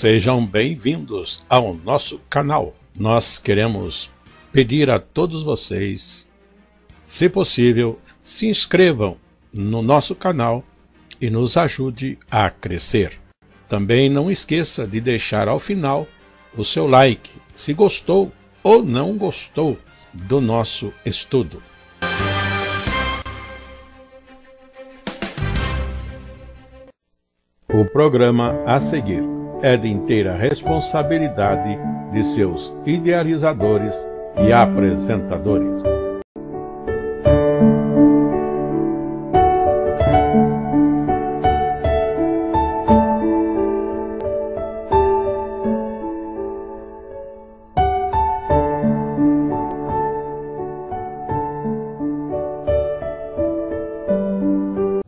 Sejam bem-vindos ao nosso canal. Nós queremos pedir a todos vocês, se possível, se inscrevam no nosso canal e nos ajude a crescer. Também não esqueça de deixar ao final o seu like, se gostou ou não gostou do nosso estudo. O programa a seguir é de inteira responsabilidade de seus idealizadores e apresentadores.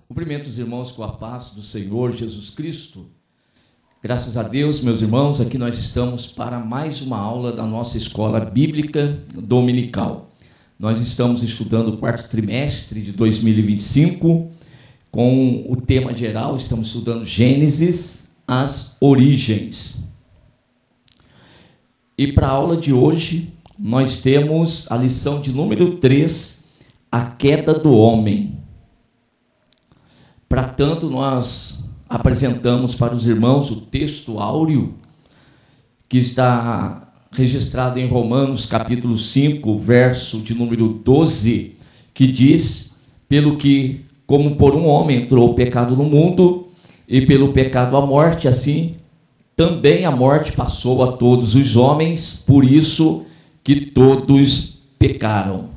Cumprimento os irmãos com a paz do Senhor Jesus Cristo. Graças a Deus, meus irmãos, aqui nós estamos para mais uma aula da nossa escola bíblica dominical. Nós estamos estudando o quarto trimestre de 2025, com o tema geral, estamos estudando Gênesis, as origens. E para a aula de hoje, nós temos a lição de número 3, a queda do homem. Para tanto, nós apresentamos para os irmãos o texto áureo que está registrado em Romanos capítulo 5, verso de número 12, que diz: pelo que, como por um homem entrou o pecado no mundo, e pelo pecado a morte, assim também a morte passou a todos os homens, por isso que todos pecaram.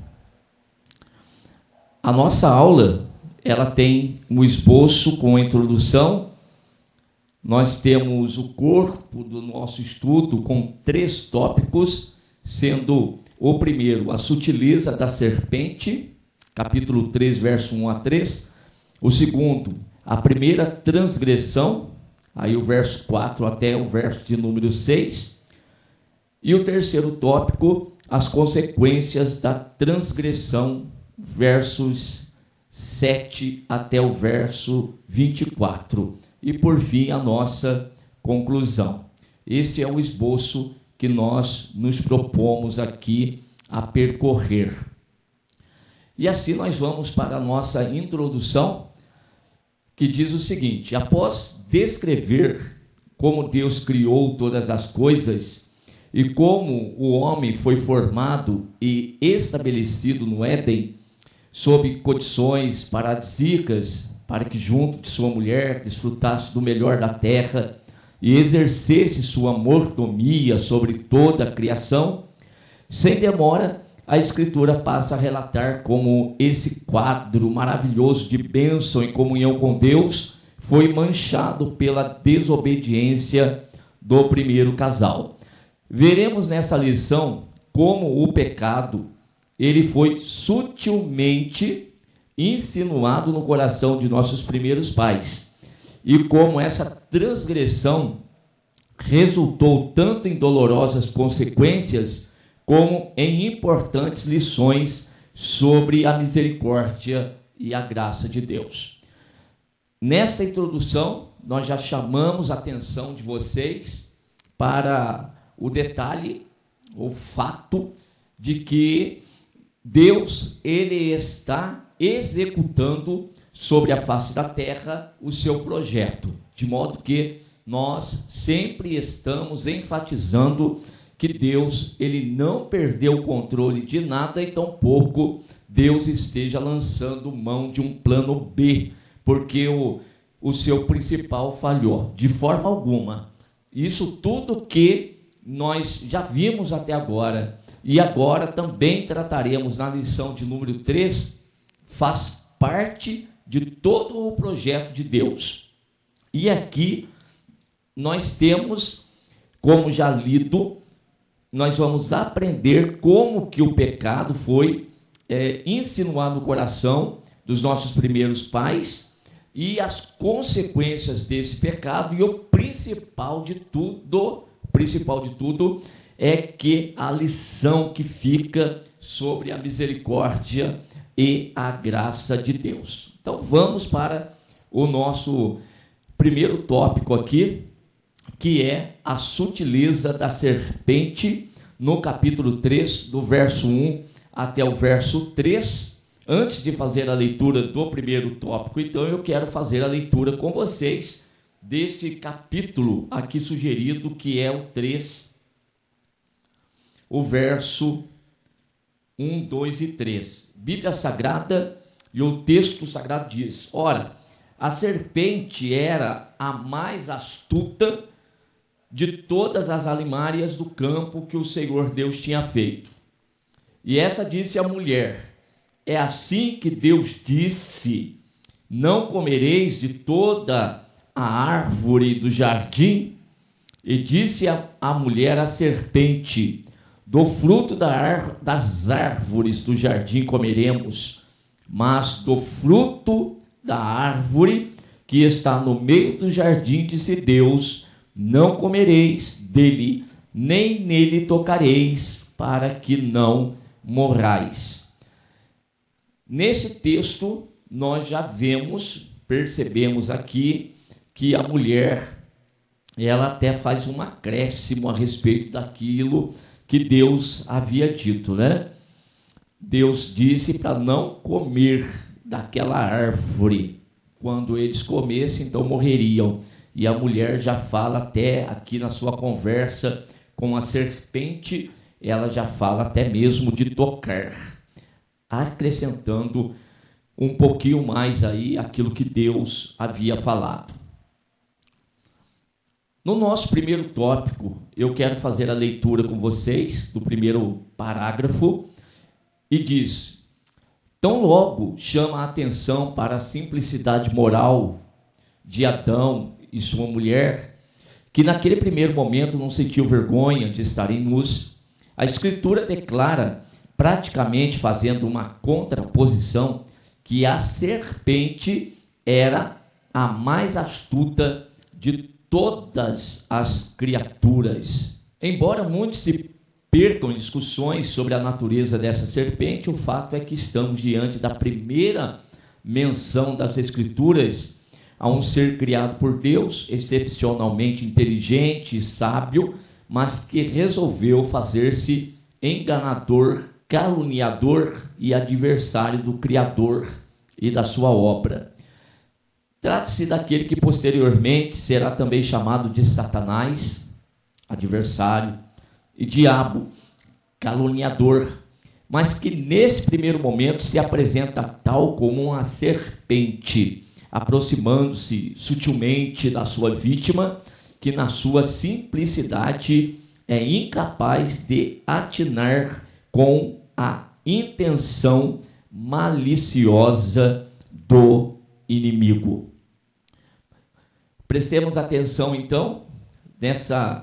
A nossa aula, ela tem um esboço com a introdução. Nós temos o corpo do nosso estudo com 3 tópicos, sendo o primeiro, a sutileza da serpente, capítulo 3, verso 1 a 3. O segundo, a primeira transgressão, aí o verso 4 até o verso de número 6. E o terceiro tópico, as consequências da transgressão, versos 7 até o verso 24. E por fim a nossa conclusão. Esse é o esboço que nós nos propomos aqui a percorrer. E assim nós vamos para a nossa introdução, que diz o seguinte: após descrever como Deus criou todas as coisas e como o homem foi formado e estabelecido no Éden, sob condições paradisíacas, para que junto de sua mulher desfrutasse do melhor da terra e exercesse sua mordomia sobre toda a criação, sem demora, a Escritura passa a relatar como esse quadro maravilhoso de bênção e comunhão com Deus foi manchado pela desobediência do primeiro casal. Veremos nessa lição como o pecado ele foi sutilmente insinuado no coração de nossos primeiros pais, e como essa transgressão resultou tanto em dolorosas consequências, como em importantes lições sobre a misericórdia e a graça de Deus. Nesta introdução, nós já chamamos a atenção de vocês para o detalhe, o fato de que Deus, ele está executando sobre a face da terra o seu projeto, de modo que nós sempre estamos enfatizando que Deus, ele não perdeu o controle de nada e tampouco Deus esteja lançando mão de um plano B, porque o seu principal falhou, de forma alguma. Isso tudo que nós já vimos até agora, e agora também trataremos na lição de número 3, faz parte de todo o projeto de Deus. E aqui nós temos, como já lido, nós vamos aprender como que o pecado foi insinuado no coração dos nossos primeiros pais e as consequências desse pecado. E o principal de tudo é que a lição que fica sobre a misericórdia e a graça de Deus. Então vamos para o nosso primeiro tópico aqui, que é a sutileza da serpente, no capítulo 3, do verso 1 até o verso 3. Antes de fazer a leitura do primeiro tópico, então eu quero fazer a leitura com vocês desse capítulo aqui sugerido, que é o 3, o verso 1, 2 e 3. Bíblia Sagrada, e o texto sagrado diz: ora, a serpente era a mais astuta de todas as alimárias do campo que o Senhor Deus tinha feito. E essa disse a mulher: é assim que Deus disse: não comereis de toda a árvore do jardim? E disse a mulher à serpente: do fruto das árvores do jardim comeremos, mas do fruto da árvore que está no meio do jardim, disse Deus, não comereis dele, nem nele tocareis, para que não morrais. Nesse texto, nós já percebemos aqui que a mulher, ela até faz um acréscimo a respeito daquilo que Deus havia dito, né? Deus disse para não comer daquela árvore. Quando eles comessem, então morreriam. E a mulher já fala até aqui na sua conversa com a serpente, ela já fala até mesmo de tocar, acrescentando um pouquinho mais aí aquilo que Deus havia falado. No nosso primeiro tópico, eu quero fazer a leitura com vocês do primeiro parágrafo, e diz: tão logo chama a atenção para a simplicidade moral de Adão e sua mulher, que naquele primeiro momento não sentiu vergonha de estarem nus. A Escritura declara, praticamente fazendo uma contraposição, que a serpente era a mais astuta de todas as criaturas. Embora muitos se percam em discussões sobre a natureza dessa serpente, o fato é que estamos diante da primeira menção das Escrituras a um ser criado por Deus, excepcionalmente inteligente e sábio, mas que resolveu fazer-se enganador, caluniador e adversário do Criador e da sua obra. Trata-se daquele que posteriormente será também chamado de Satanás, adversário, e diabo, caluniador, mas que nesse primeiro momento se apresenta tal como uma serpente, aproximando-se sutilmente da sua vítima, que na sua simplicidade é incapaz de atinar com a intenção maliciosa do inimigo. Prestemos atenção então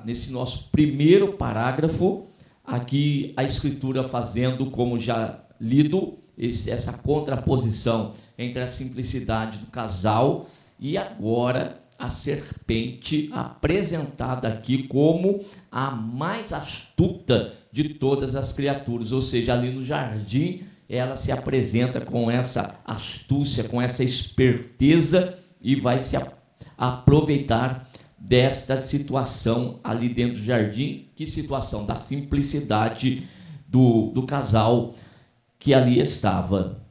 nesse nosso primeiro parágrafo, aqui a Escritura fazendo, como já lido, essa contraposição entre a simplicidade do casal e agora a serpente apresentada aqui como a mais astuta de todas as criaturas, ou seja, ali no jardim ela se apresenta com essa astúcia, com essa esperteza e vai se aproveitar desta situação ali dentro do jardim. Que situação? Da simplicidade do casal que ali estava.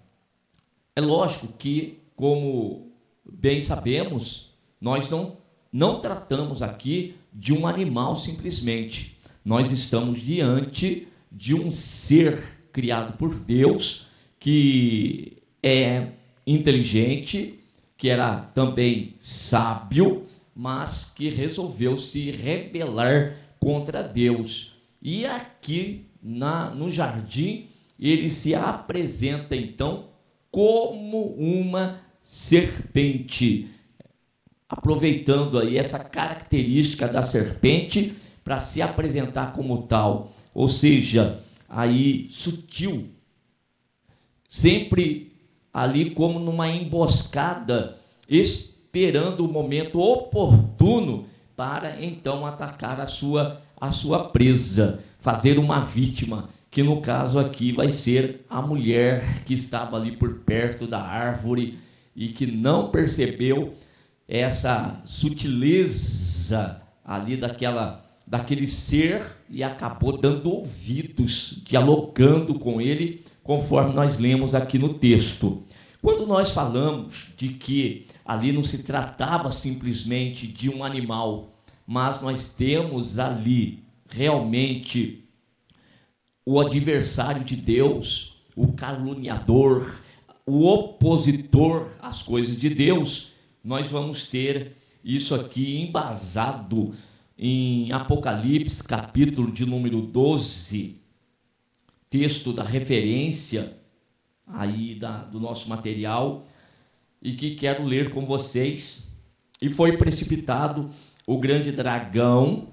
É lógico que, como bem sabemos, nós não tratamos aqui de um animal simplesmente. Nós estamos diante de um ser criado por Deus, que é inteligente, que era também sábio, mas que resolveu se rebelar contra Deus. E aqui no jardim, ele se apresenta então como uma serpente, aproveitando aí essa característica da serpente para se apresentar como tal, ou seja, aí sutil, sempre ali como numa emboscada, esperando o momento oportuno para então atacar a sua presa, fazer uma vítima, que no caso aqui vai ser a mulher que estava ali por perto da árvore e que não percebeu essa sutileza ali daquele ser e acabou dando ouvidos, dialogando com ele, conforme nós lemos aqui no texto. Quando nós falamos de que ali não se tratava simplesmente de um animal, mas nós temos ali realmente o adversário de Deus, o caluniador, o opositor às coisas de Deus, nós vamos ter isso aqui embasado em Apocalipse, capítulo de número 12, texto da referência aí do nosso material, e que quero ler com vocês. E foi precipitado o grande dragão,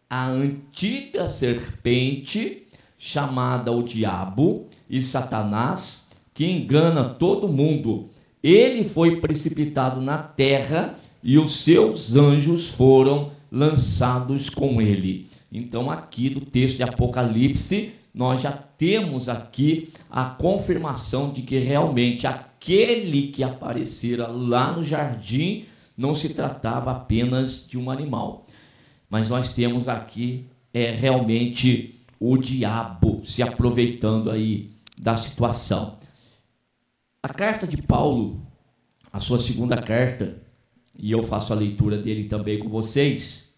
a antiga serpente, chamada o diabo e Satanás, que engana todo mundo. Ele foi precipitado na terra e os seus anjos foram lançados com ele. Então, aqui do texto de Apocalipse, nós já temos aqui a confirmação de que realmente aquele que aparecera lá no jardim não se tratava apenas de um animal. Mas nós temos aqui realmente o diabo se aproveitando aí da situação. A carta de Paulo, a sua segunda carta, e eu faço a leitura dele também com vocês,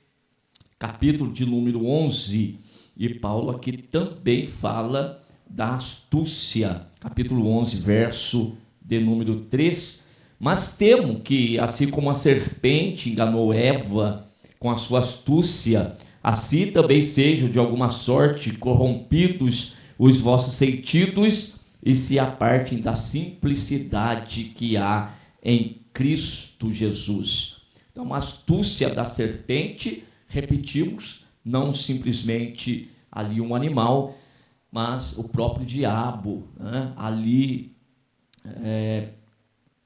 capítulo de número 11, e Paulo aqui também fala da astúcia, capítulo 11, verso de número 3, mas temo que, assim como a serpente enganou Eva com a sua astúcia, assim também sejam de alguma sorte corrompidos os vossos sentidos e se apartem da simplicidade que há em Cristo Jesus. Então, a astúcia da serpente, repetimos, não simplesmente ali um animal, mas o próprio diabo, né, ali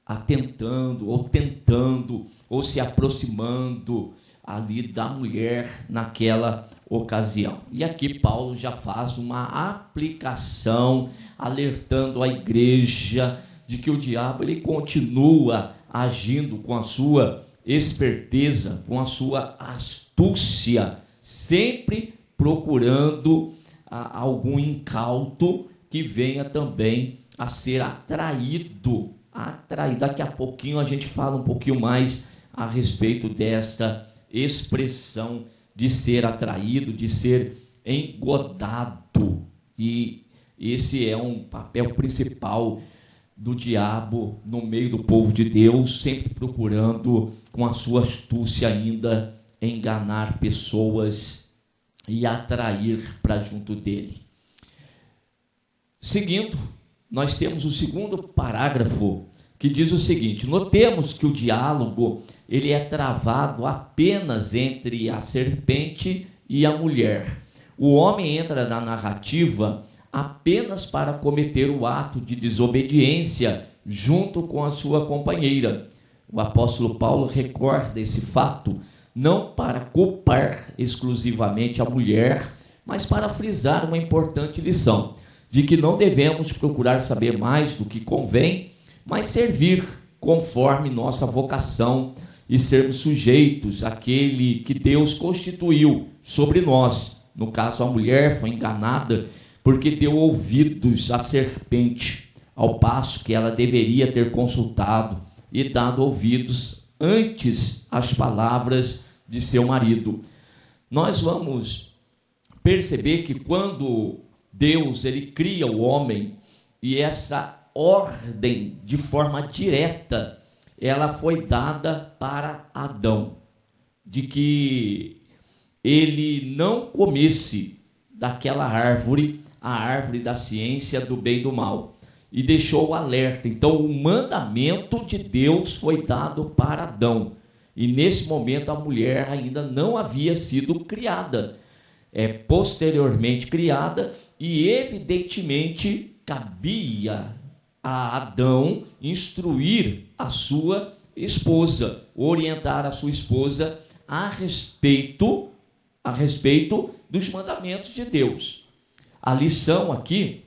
atentando, ou tentando, ou se aproximando ali da mulher naquela ocasião. E aqui Paulo já faz uma aplicação, alertando a igreja de que o diabo ele continua agindo com a sua esperteza, com a sua astúcia, sempre procurando algum incauto que venha também a ser atraído. Daqui a pouquinho a gente fala um pouquinho mais a respeito desta expressão de ser atraído, de ser engodado. E esse é um papel principal do diabo no meio do povo de Deus, sempre procurando, com a sua astúcia ainda, enganar pessoas e atrair para junto dele. Seguindo, nós temos o segundo parágrafo, que diz o seguinte: notemos que o diálogo ele é travado apenas entre a serpente e a mulher. O homem entra na narrativa apenas para cometer o ato de desobediência junto com a sua companheira. O apóstolo Paulo recorda esse fato, não para culpar exclusivamente a mulher, mas para frisar uma importante lição, de que não devemos procurar saber mais do que convém, mas servir conforme nossa vocação e sermos sujeitos àquele que Deus constituiu sobre nós. No caso, a mulher foi enganada porque deu ouvidos à serpente, ao passo que ela deveria ter consultado e dado ouvidos antes às palavras de seu marido. Nós vamos perceber que quando Deus ele cria o homem, e essa ordem de forma direta ela foi dada para Adão, de que ele não comesse daquela árvore, a árvore da ciência do bem e do mal, e deixou o alerta. Então o mandamento de Deus foi dado para Adão, e nesse momento a mulher ainda não havia sido criada, posteriormente criada, e evidentemente cabia a Adão instruir a sua esposa, orientar a sua esposa a respeito dos mandamentos de Deus. A lição aqui,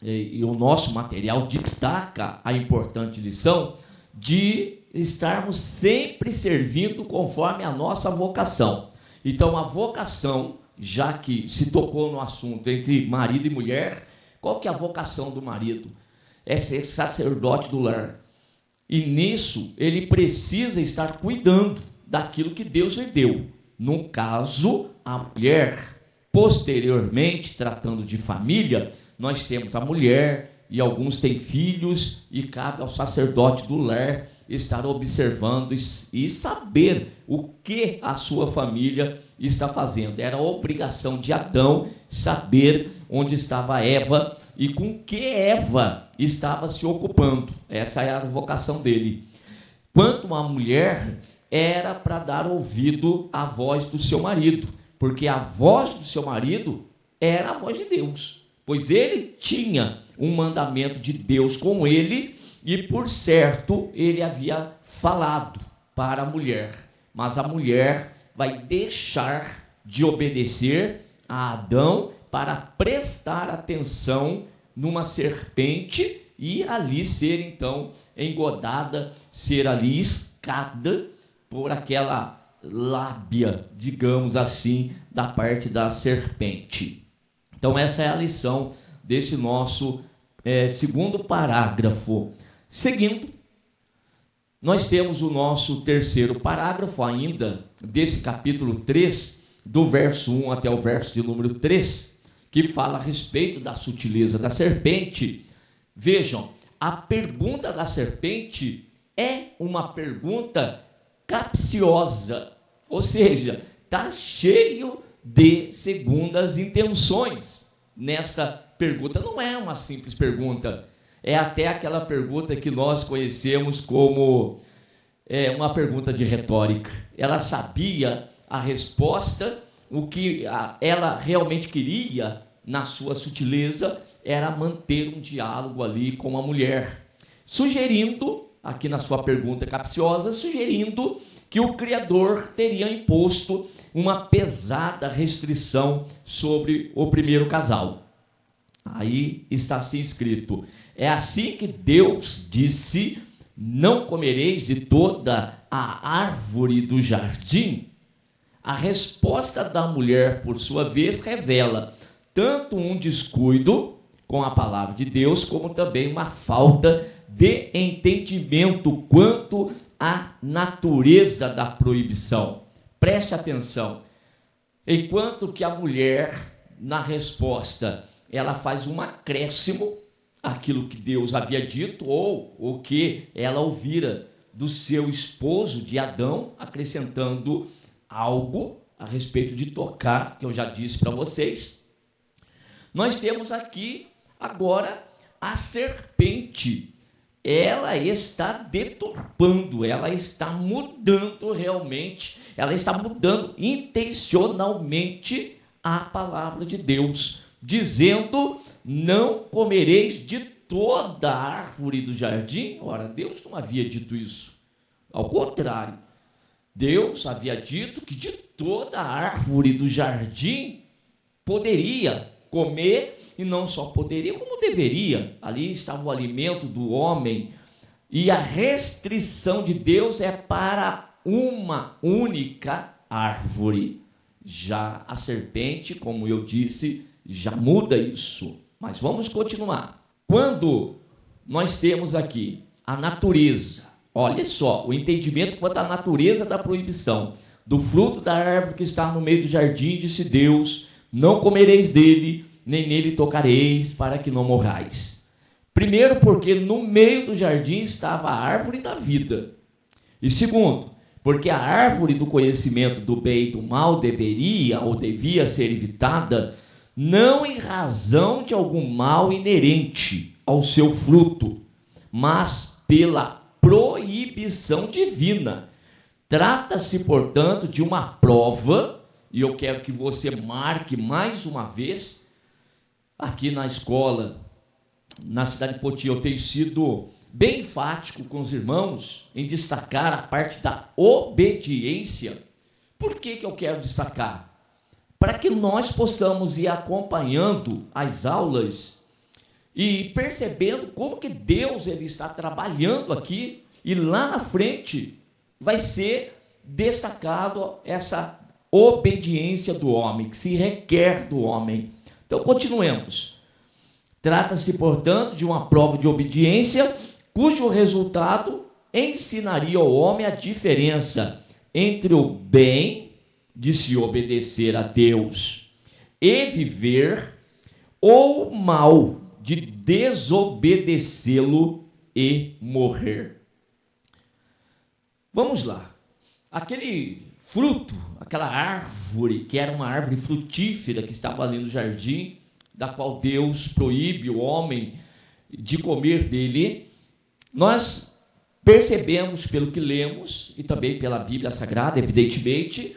e o nosso material destaca a importante lição de estarmos sempre servindo conforme a nossa vocação. Então, a vocação, já que se tocou no assunto entre marido e mulher, qual que é a vocação do marido? É ser sacerdote do lar. E nisso, ele precisa estar cuidando daquilo que Deus lhe deu. No caso, a mulher. Posteriormente, tratando de família, nós temos a mulher, e alguns têm filhos, e cabe ao sacerdote do lar estar observando e saber o que a sua família está fazendo. Era a obrigação de Adão saber onde estava Eva e com que Eva estava se ocupando. Essa era a vocação dele. Quanto à mulher, era para dar ouvido à voz do seu marido, porque a voz do seu marido era a voz de Deus, pois ele tinha um mandamento de Deus com ele, e por certo ele havia falado para a mulher, mas a mulher vai deixar de obedecer a Adão para prestar atenção numa serpente e ali ser então engodada, ser ali escada por aquela lábia, digamos assim, da parte da serpente. Então essa é a lição desse nosso segundo parágrafo. Seguindo, nós temos o nosso terceiro parágrafo ainda, desse capítulo 3, do verso 1 até o verso de número 3, que fala a respeito da sutileza da serpente. Vejam, a pergunta da serpente é uma pergunta capciosa, ou seja, está cheio de segundas intenções. Nesta pergunta não é uma simples pergunta, é até aquela pergunta que nós conhecemos como uma pergunta de retórica. Ela sabia a resposta, o que ela realmente queria, na sua sutileza, era manter um diálogo ali com a mulher, sugerindo, aqui na sua pergunta capciosa, sugerindo que o Criador teria imposto uma pesada restrição sobre o primeiro casal. Aí está assim escrito: é assim que Deus disse, não comereis de toda a árvore do jardim. A resposta da mulher, por sua vez, revela tanto um descuido com a palavra de Deus, como também uma falta de entendimento quanto à natureza da proibição. Preste atenção. Enquanto que a mulher, na resposta, ela faz um acréscimo àquilo que Deus havia dito, ou o que ela ouvira do seu esposo, de Adão, acrescentando algo a respeito de tocar, que eu já disse para vocês. Nós temos aqui, agora, a serpente. Ela está deturpando, ela está mudando realmente, ela está mudando intencionalmente a palavra de Deus, dizendo, não comereis de toda a árvore do jardim. Ora, Deus não havia dito isso. Ao contrário, Deus havia dito que de toda a árvore do jardim poderia comer, e não só poderia, como deveria. Ali estava o alimento do homem, e a restrição de Deus é para uma única árvore. Já a serpente, como eu disse, já muda isso. Mas vamos continuar. Quando nós temos aqui a natureza, olha só, o entendimento quanto à natureza da proibição. Do fruto da árvore que está no meio do jardim, disse Deus, não comereis dele, nem nele tocareis, para que não morrais. Primeiro, porque no meio do jardim estava a árvore da vida. E segundo, porque a árvore do conhecimento do bem e do mal deveria ou devia ser evitada, não em razão de algum mal inerente ao seu fruto, mas pela proibição divina. Trata-se, portanto, de uma prova, e eu quero que você marque mais uma vez. Aqui na escola, na cidade de Poti, eu tenho sido bem enfático com os irmãos em destacar a parte da obediência. Por que eu quero destacar? Para que nós possamos ir acompanhando as aulas e percebendo como que Deus ele está trabalhando aqui, e lá na frente vai ser destacado essa obediência do homem, que se requer do homem. Então, continuemos. Trata-se, portanto, de uma prova de obediência, cujo resultado ensinaria ao homem a diferença entre o bem de se obedecer a Deus e viver, ou o mal de desobedecê-lo e morrer. Vamos lá. Aquele fruto, aquela árvore, que era uma árvore frutífera que estava ali no jardim, da qual Deus proíbe o homem de comer dele, nós percebemos, pelo que lemos, e também pela Bíblia Sagrada, evidentemente,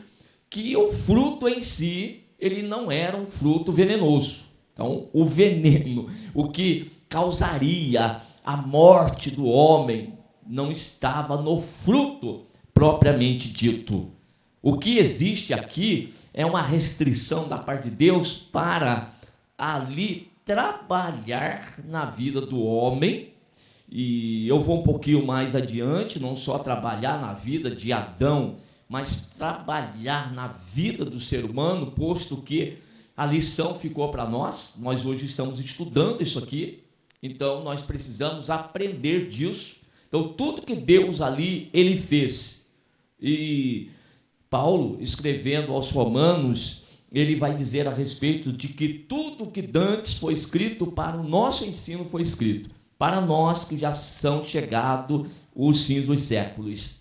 que o fruto em si, ele não era um fruto venenoso. Então, o veneno, o que causaria a morte do homem, não estava no fruto propriamente dito. O que existe aqui é uma restrição da parte de Deus para ali trabalhar na vida do homem. E eu vou um pouquinho mais adiante, não só trabalhar na vida de Adão, mas trabalhar na vida do ser humano, posto que a lição ficou para nós. Nós hoje estamos estudando isso aqui, então nós precisamos aprender disso. Então, tudo que Deus ali, ele fez. E Paulo, escrevendo aos Romanos, ele vai dizer a respeito de que tudo que dantes foi escrito para o nosso ensino foi escrito, para nós que já são chegados os fins dos séculos.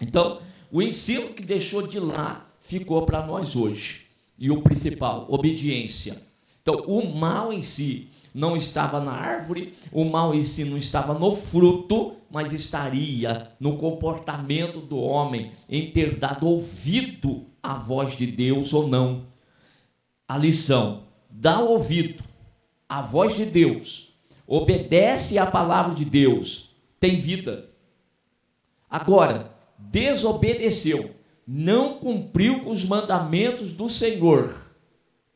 Então, o ensino que deixou de lá ficou para nós hoje. E o principal, obediência. Então, o mal em si não estava na árvore, o mal em si não estava no fruto, mas estaria no comportamento do homem, em ter dado ouvido à voz de Deus ou não. A lição: dá ouvido à voz de Deus, obedece à palavra de Deus, tem vida. Agora, desobedeceu, não cumpriu com os mandamentos do Senhor,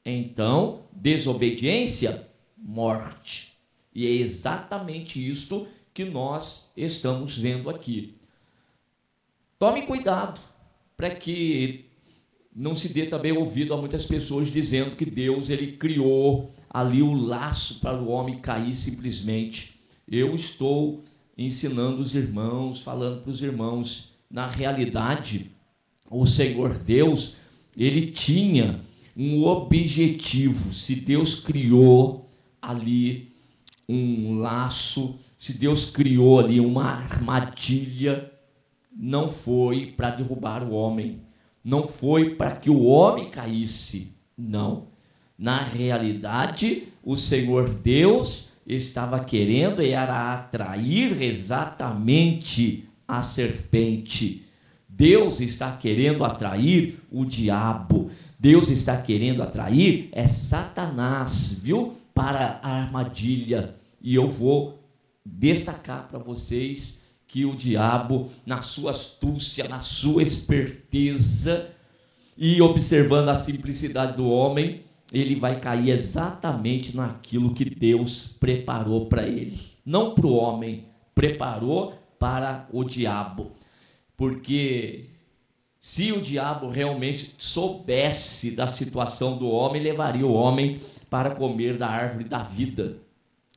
então, desobediência, morte. E é exatamente isto que nós estamos vendo aqui. Tome cuidado para que não se dê também ouvido a muitas pessoas dizendo que Deus ele criou ali o laço para o homem cair simplesmente. Eu estou ensinando os irmãos, falando para os irmãos, na realidade, o Senhor Deus, ele tinha um objetivo. Se Deus criou ali um laço, se Deus criou ali uma armadilha, não foi para derrubar o homem, não foi para que o homem caísse, não. Na realidade, o Senhor Deus estava querendo era atrair exatamente a serpente. Deus está querendo atrair o diabo. Deus está querendo atrair Satanás, viu? Para a armadilha. E eu vou destacar para vocês que o diabo, na sua astúcia, na sua esperteza e observando a simplicidade do homem, ele vai cair exatamente naquilo que Deus preparou para ele. Não para o homem, preparou para o diabo. Porque se o diabo realmente soubesse da situação do homem, levaria o homem para comer da árvore da vida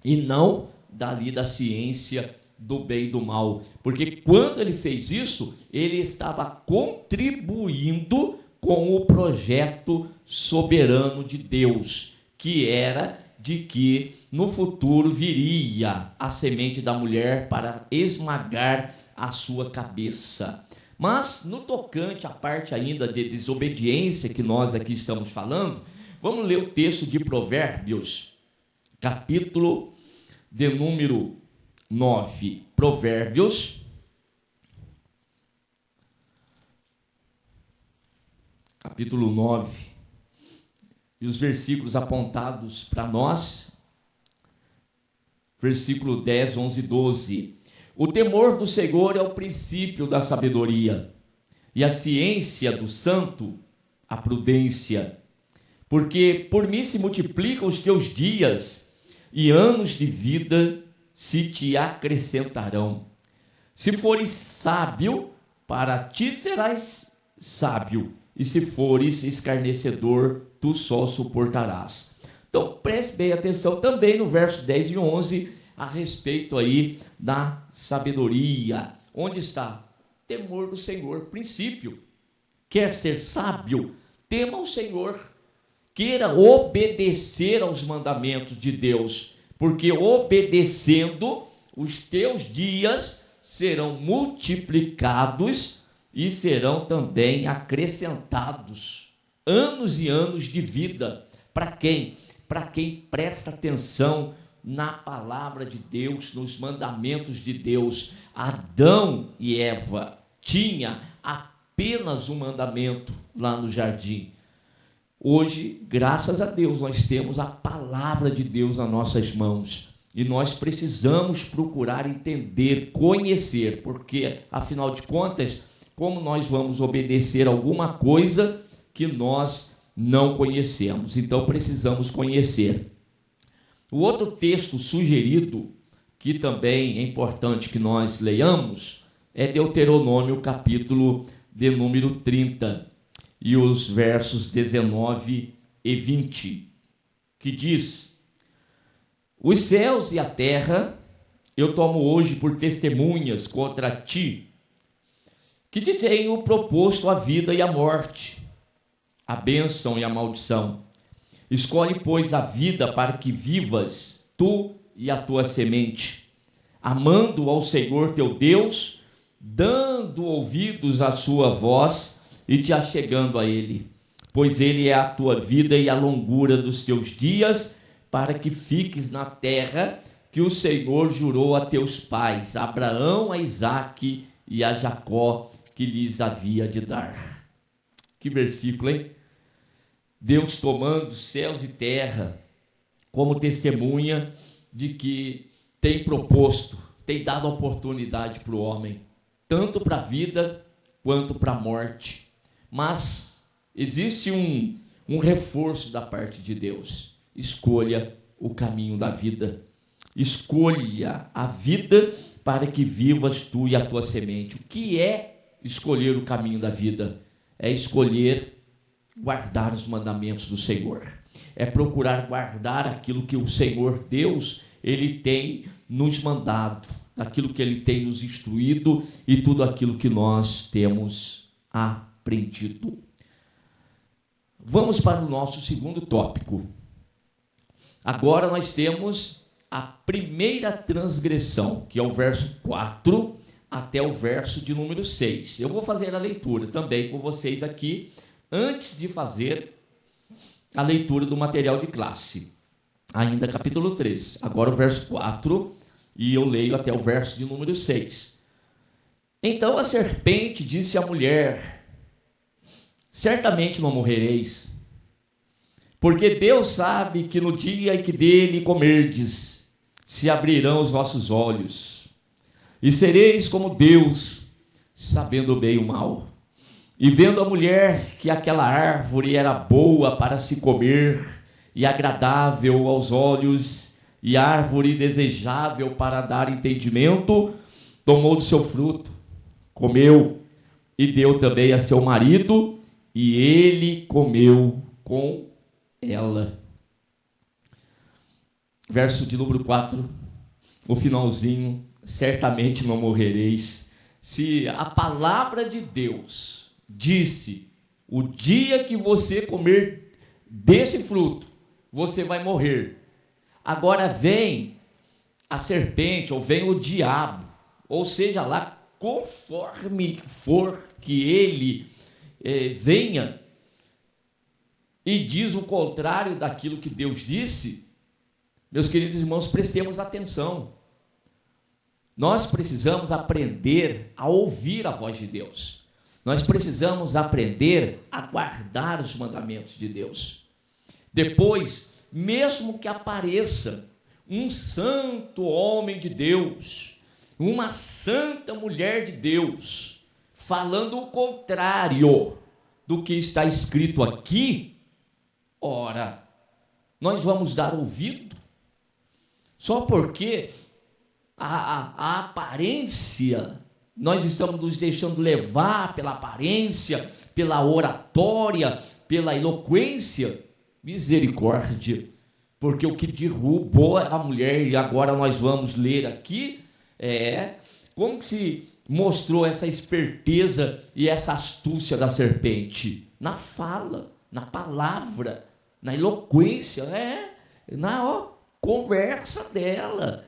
e não dali da ciência do bem e do mal. Porque quando ele fez isso, ele estava contribuindo com o projeto soberano de Deus, que era de que no futuro viria a semente da mulher para esmagar a sua cabeça. Mas no tocante à parte ainda de desobediência que nós aqui estamos falando, vamos ler o texto de Provérbios, capítulo de número 9. Provérbios, capítulo 9, e os versículos apontados para nós, versículo 10, 11 e 12. O temor do Senhor é o princípio da sabedoria, e a ciência do santo, a prudência. Porque por mim se multiplicam os teus dias, e anos de vida se te acrescentarão. Se fores sábio, para ti serás sábio, e se fores escarnecedor, tu só suportarás. Então, preste bem atenção também no verso 10 e 11, a respeito aí da sabedoria. Onde está? Temor do Senhor, princípio. Quer ser sábio? Tema o Senhor. Queira obedecer aos mandamentos de Deus, porque obedecendo, os teus dias serão multiplicados e serão também acrescentados. Anos e anos de vida. Para quem? Para quem presta atenção na palavra de Deus, nos mandamentos de Deus. Adão e Eva tinham apenas um mandamento lá no jardim. Hoje, graças a Deus, nós temos a palavra de Deus nas nossas mãos. E nós precisamos procurar entender, conhecer, porque, afinal de contas, como nós vamos obedecer alguma coisa que nós não conhecemos? Então, precisamos conhecer. O outro texto sugerido, que também é importante que nós leiamos, é Deuteronômio, capítulo de número 30, e os versos 19 e 20, que diz: os céus e a terra eu tomo hoje por testemunhas contra ti, que te tenho proposto a vida e a morte, a bênção e a maldição. Escolhe, pois, a vida para que vivas, tu e a tua semente, amando ao Senhor teu Deus, dando ouvidos à sua voz e te achegando a Ele, pois Ele é a tua vida e a longura dos teus dias, para que fiques na terra que o Senhor jurou a teus pais, a Abraão, a Isaque e a Jacó, que lhes havia de dar. Que versículo, hein? Deus tomando céus e terra como testemunha de que tem proposto, tem dado oportunidade para o homem, tanto para a vida quanto para a morte. Mas existe um reforço da parte de Deus. Escolha o caminho da vida. Escolha a vida para que vivas tu e a tua semente. O que é escolher o caminho da vida? É escolher guardar os mandamentos do Senhor. É procurar guardar aquilo que o Senhor Deus, Ele tem nos mandado, aquilo que Ele tem nos instruído e tudo aquilo que nós temos aprendido. Vamos para o nosso segundo tópico. Agora nós temos a primeira transgressão, que é o verso 4 até o verso de número 6. Eu vou fazer a leitura também com vocês aqui, antes de fazer a leitura do material de classe. Ainda capítulo 3. Agora o verso 4, e eu leio até o verso de número 6. Então a serpente disse à mulher: certamente não morrereis, porque Deus sabe que no dia em que dele comerdes, se abrirão os vossos olhos, e sereis como Deus, sabendo o bem e o mal. E vendo a mulher que aquela árvore era boa para se comer, e agradável aos olhos, e árvore desejável para dar entendimento, tomou do seu fruto, comeu, e deu também a seu marido, e ele comeu com ela. Verso de número 4, o finalzinho: certamente não morrereis. Se a palavra de Deus disse: o dia que você comer desse fruto, você vai morrer. Agora vem a serpente, ou vem o diabo, ou seja lá, conforme for que ele venha, e diz o contrário daquilo que Deus disse. Meus queridos irmãos, prestemos atenção. Nós precisamos aprender a ouvir a voz de Deus. Nós precisamos aprender a guardar os mandamentos de Deus. Depois, mesmo que apareça um santo homem de Deus, uma santa mulher de Deus, falando o contrário do que está escrito aqui, ora, nós vamos dar ouvido? Só porque a aparência Nós estamos nos deixando levar pela aparência, pela oratória, pela eloquência. Misericórdia, porque o que derrubou a mulher, e agora nós vamos ler aqui, como que se mostrou essa esperteza e essa astúcia da serpente? Na fala, na palavra, na eloquência, na conversa dela,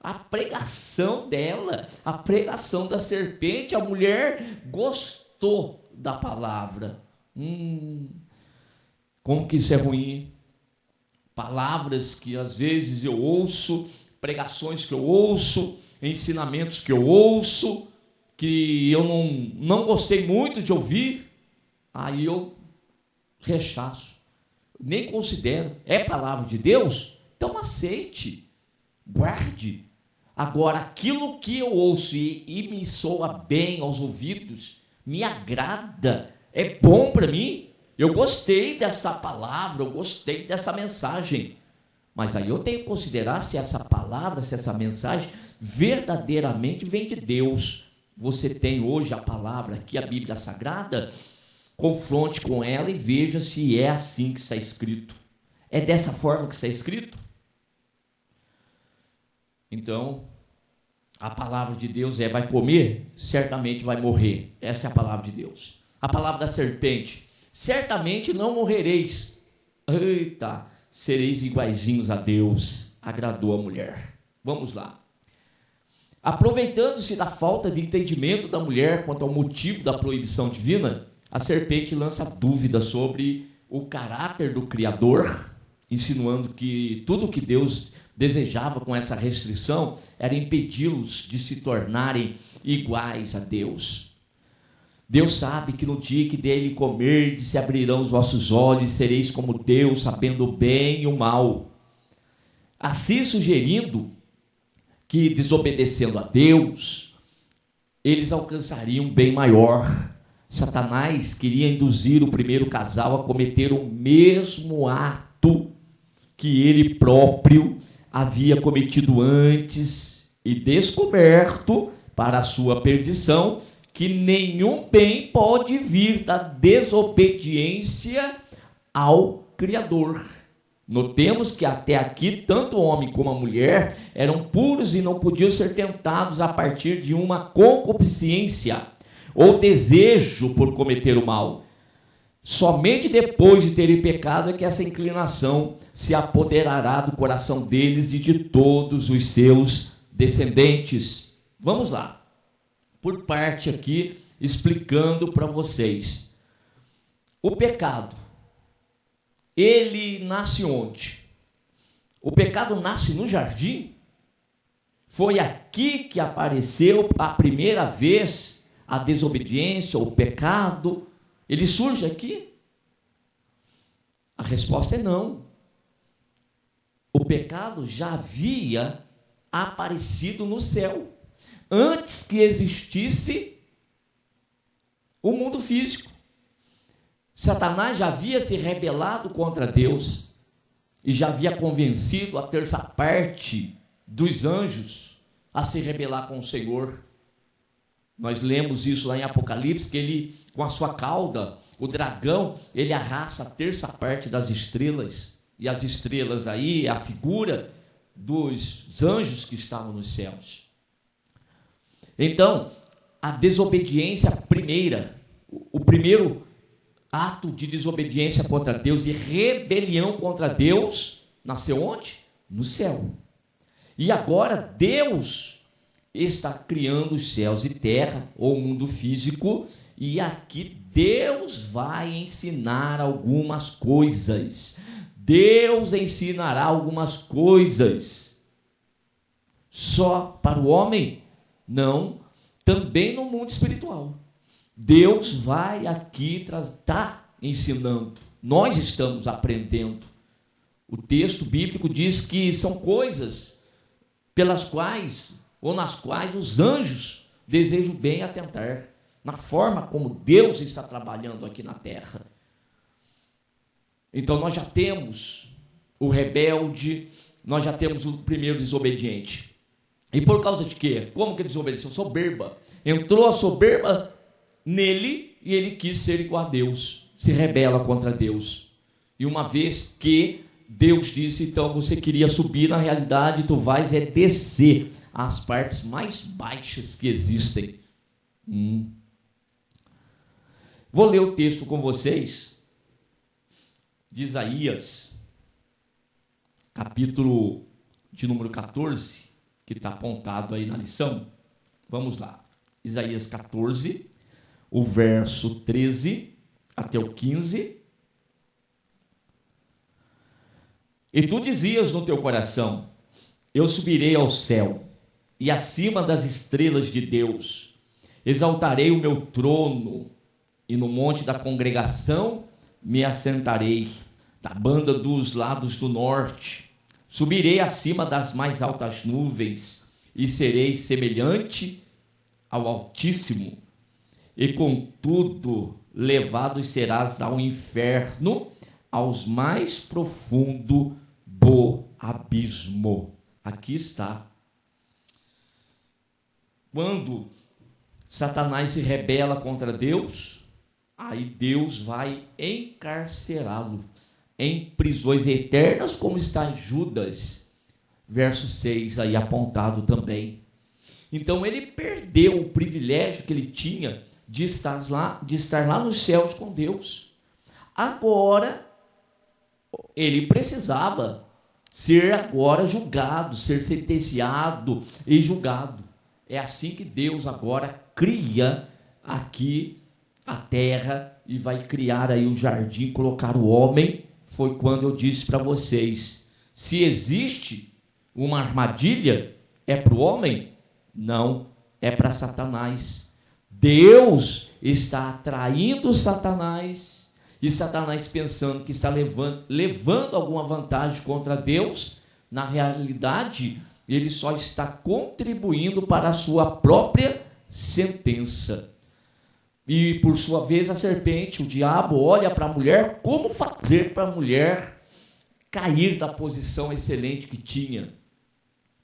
a pregação dela, a pregação da serpente. A mulher gostou da palavra. Como que isso é ruim? Palavras que às vezes eu ouço, pregações que eu ouço, ensinamentos que eu ouço, que eu não gostei muito de ouvir, aí eu rechaço, nem considero. É palavra de Deus? Então aceite, guarde. Agora, aquilo que eu ouço e me soa bem aos ouvidos, me agrada, é bom para mim, eu gostei dessa palavra, eu gostei dessa mensagem, mas aí eu tenho que considerar se essa palavra, se essa mensagem verdadeiramente vem de Deus. Você tem hoje a palavra aqui, a Bíblia Sagrada, confronte com ela e veja se é assim que está escrito. É dessa forma que está escrito? Então, a palavra de Deus vai comer, certamente vai morrer. Essa é a palavra de Deus. A palavra da serpente: certamente não morrereis. Eita, sereis iguaizinhos a Deus. Agradou a mulher. Vamos lá. Aproveitando-se da falta de entendimento da mulher quanto ao motivo da proibição divina, a serpente lança dúvida sobre o caráter do Criador, insinuando que tudo o que Deus desejava com essa restrição era impedi-los de se tornarem iguais a Deus. Deus sabe que no dia que dele comerdes se abrirão os vossos olhos e sereis como Deus, sabendo o bem e o mal. Assim sugerindo que, desobedecendo a Deus, eles alcançariam um bem maior. Satanás queria induzir o primeiro casal a cometer o mesmo ato que ele próprio havia cometido antes e descoberto, para a sua perdição, que nenhum bem pode vir da desobediência ao Criador. Notemos que até aqui, tanto o homem como a mulher eram puros e não podiam ser tentados a partir de uma concupiscência ou desejo por cometer o mal. Somente depois de terem pecado é que essa inclinação se apoderará do coração deles e de todos os seus descendentes. Vamos lá. Por parte aqui, explicando para vocês. O pecado, ele nasce onde? O pecado nasce no jardim? Foi aqui que apareceu a primeira vez a desobediência, o pecado? Ele surge aqui? A resposta é não. O pecado já havia aparecido no céu, antes que existisse o mundo físico. Satanás já havia se rebelado contra Deus e já havia convencido a terça parte dos anjos a se rebelar com o Senhor. Nós lemos isso lá em Apocalipse, que ele, com a sua cauda, o dragão, ele arrasta a terça parte das estrelas, e as estrelas aí é a figura dos anjos que estavam nos céus. Então, a desobediência primeira, o primeiro ato de desobediência contra Deus e rebelião contra Deus, nasceu onde? No céu. E agora Deus está criando os céus e terra, ou o mundo físico, e aqui Deus vai ensinar algumas coisas. Deus ensinará algumas coisas. Só para o homem? Não, também no mundo espiritual. Deus vai aqui está ensinando. Nós estamos aprendendo. O texto bíblico diz que são coisas pelas quais, ou nas quais os anjos desejam bem atentar, na forma como Deus está trabalhando aqui na terra. Então nós já temos o rebelde, nós já temos o primeiro desobediente. E por causa de quê? Como que ele desobedeceu? Soberba. Entrou a soberba nele e ele quis ser igual a Deus. Se rebela contra Deus. E uma vez que Deus disse, então você queria subir, na realidade tu vais descer às partes mais baixas que existem. Vou ler o texto com vocês de Isaías, capítulo de número 14, que está apontado aí na lição. Vamos lá. Isaías 14, o verso 13 até o 15. E tu dizias no teu coração, eu subirei ao céu, e acima das estrelas de Deus, exaltarei o meu trono, e no monte da congregação me assentarei, da banda dos lados do norte. Subirei acima das mais altas nuvens, e serei semelhante ao Altíssimo, e contudo levado serás ao inferno, aos mais profundo do abismo. Aqui está. Quando Satanás se rebela contra Deus, aí Deus vai encarcerá-lo em prisões eternas, como está em Judas, verso 6, aí apontado também. Então ele perdeu o privilégio que ele tinha de estar lá nos céus com Deus. Agora, ele precisava ser agora julgado, ser sentenciado e julgado. É assim que Deus agora cria aqui a terra e vai criar aí o jardim, colocar o homem. Foi quando eu disse para vocês, se existe uma armadilha, é para o homem? Não, é para Satanás. Deus está atraindo Satanás, e Satanás pensando que está levando alguma vantagem contra Deus, na realidade, ele só está contribuindo para a sua própria sentença. E, por sua vez, a serpente, o diabo, olha para a mulher, como fazer para a mulher cair da posição excelente que tinha?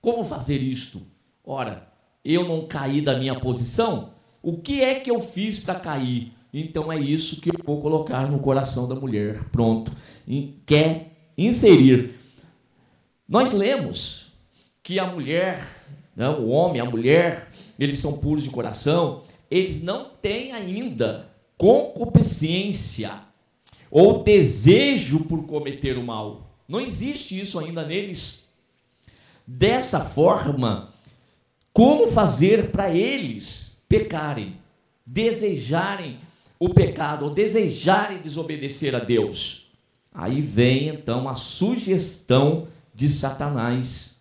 Como fazer isto? Ora, eu não caí da minha posição? O que é que eu fiz para cair? Então é isso que eu vou colocar no coração da mulher. Pronto. Quer inserir. Nós lemos que a mulher, não, o homem, a mulher, eles são puros de coração, eles não têm ainda concupiscência ou desejo por cometer o mal. Não existe isso ainda neles. Dessa forma, como fazer para eles pecarem, desejarem o pecado, ou desejarem desobedecer a Deus? Aí vem então a sugestão de Satanás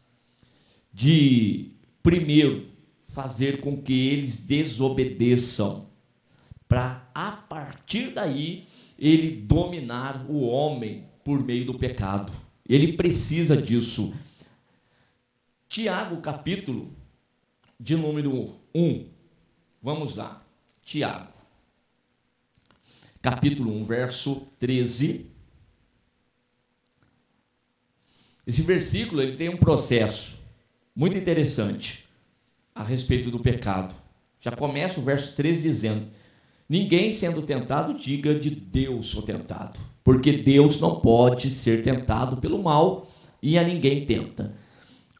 de, primeiro, fazer com que eles desobedeçam, para a partir daí ele dominar o homem por meio do pecado. Ele precisa disso. Tiago, capítulo de número 1. Vamos lá. Tiago, capítulo 1, verso 13. Esse versículo ele tem um processo muito interessante a respeito do pecado. Já começa o verso 13 dizendo: ninguém sendo tentado diga de Deus sou tentado, porque Deus não pode ser tentado pelo mal e a ninguém tenta.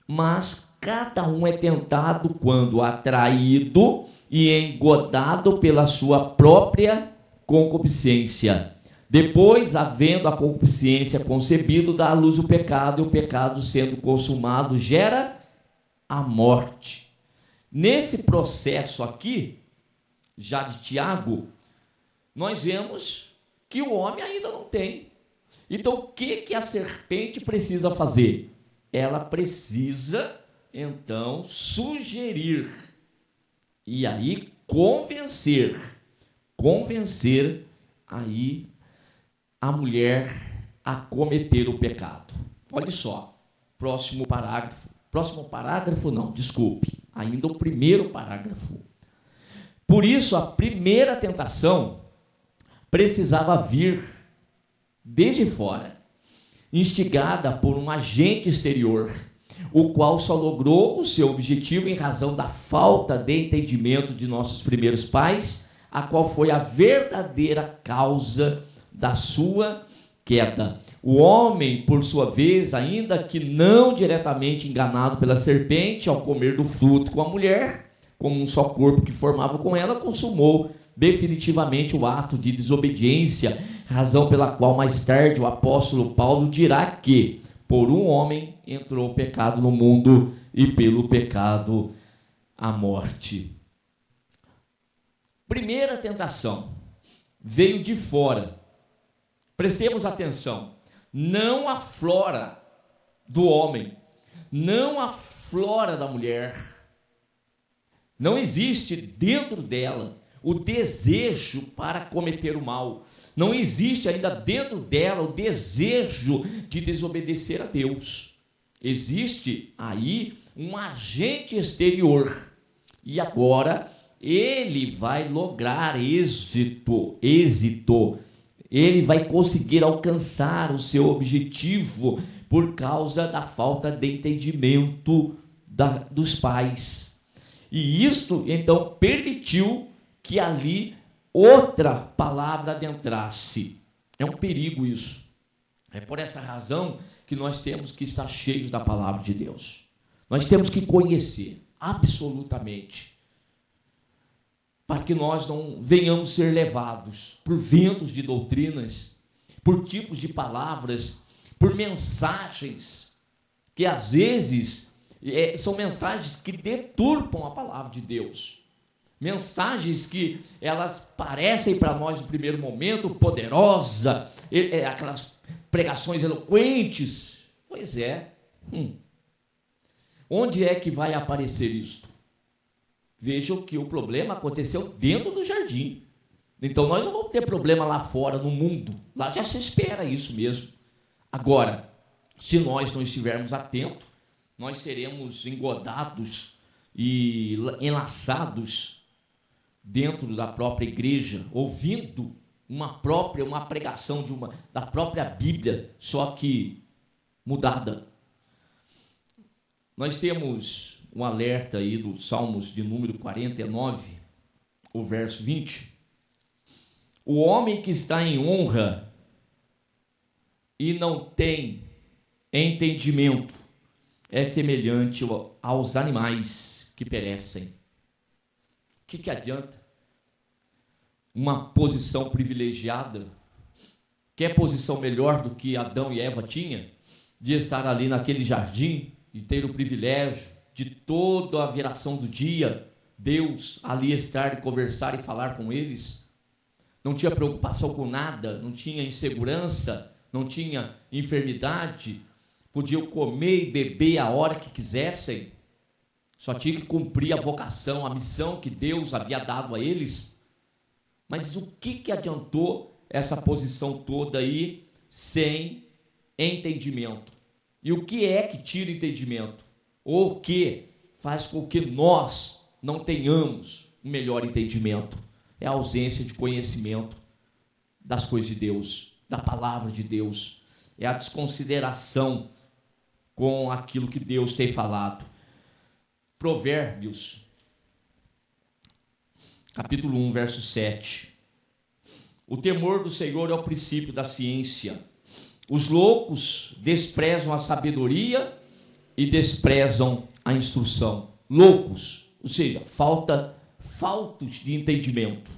Mas cada um é tentado quando atraído e engodado pela sua própria concupiscência. Depois, havendo a concupiscência concebido, dá à luz o pecado, e o pecado sendo consumado gera a morte. Nesse processo aqui, já de Tiago, nós vemos que o homem ainda não tem. Então, o que a serpente precisa fazer? Ela precisa, então, sugerir e aí convencer aí a mulher a cometer o pecado. Olha só, próximo parágrafo não, desculpe, ainda o primeiro parágrafo. Por isso, a primeira tentação precisava vir desde fora, instigada por um agente exterior. o qual só logrou o seu objetivo em razão da falta de entendimento de nossos primeiros pais, a qual foi a verdadeira causa da sua queda. O homem, por sua vez, ainda que não diretamente enganado pela serpente, ao comer do fruto com a mulher, como um só corpo que formava com ela, consumou definitivamente o ato de desobediência, razão pela qual mais tarde o apóstolo Paulo dirá que por um homem entrou o pecado no mundo e pelo pecado a morte. Primeira tentação veio de fora. Prestemos atenção, não aflora do homem, não aflora da mulher. Não existe dentro dela o desejo para cometer o mal. Não existe ainda dentro dela o desejo de desobedecer a Deus. Existe aí um agente exterior. E agora ele vai lograr êxito. Ele vai conseguir alcançar o seu objetivo por causa da falta de entendimento dos pais. E isto, então, permitiu que ali outra palavra adentrasse. É um perigo isso. É por essa razão que nós temos que estar cheios da palavra de Deus. Nós temos que conhecer, absolutamente, para que nós não venhamos ser levados por ventos de doutrinas, por tipos de palavras, por mensagens que às vezes são mensagens que deturpam a palavra de Deus. Mensagens que elas parecem para nós no primeiro momento poderosa, aquelas pregações eloquentes. Pois é. Onde é que vai aparecer isto? Vejam que o problema aconteceu dentro do jardim. Então nós não vamos ter problema lá fora, no mundo. Lá já se espera isso mesmo. Agora, se nós não estivermos atentos, nós seremos engodados e enlaçados dentro da própria igreja, ouvindo uma pregação da própria Bíblia, só que mudada. Nós temos um alerta aí dos Salmos de número 49, o verso 20. O homem que está em honra e não tem entendimento é semelhante aos animais que perecem. O que adianta uma posição privilegiada? Quer posição melhor do que Adão e Eva tinham? De estar ali naquele jardim, de ter o privilégio de toda a viração do dia, Deus ali estar e conversar e falar com eles. Não tinha preocupação com nada, não tinha insegurança, não tinha enfermidade, podiam comer e beber a hora que quisessem, só tinha que cumprir a vocação, a missão que Deus havia dado a eles. Mas o que adiantou essa posição toda aí sem entendimento? E o que é que tira entendimento? Ou o que faz com que nós não tenhamos um melhor entendimento? É a ausência de conhecimento das coisas de Deus, da palavra de Deus. É a desconsideração com aquilo que Deus tem falado. Provérbios, capítulo 1, verso 7. O temor do Senhor é o princípio da ciência. Os loucos desprezam a sabedoria e desprezam a instrução. Loucos, ou seja, faltos de entendimento.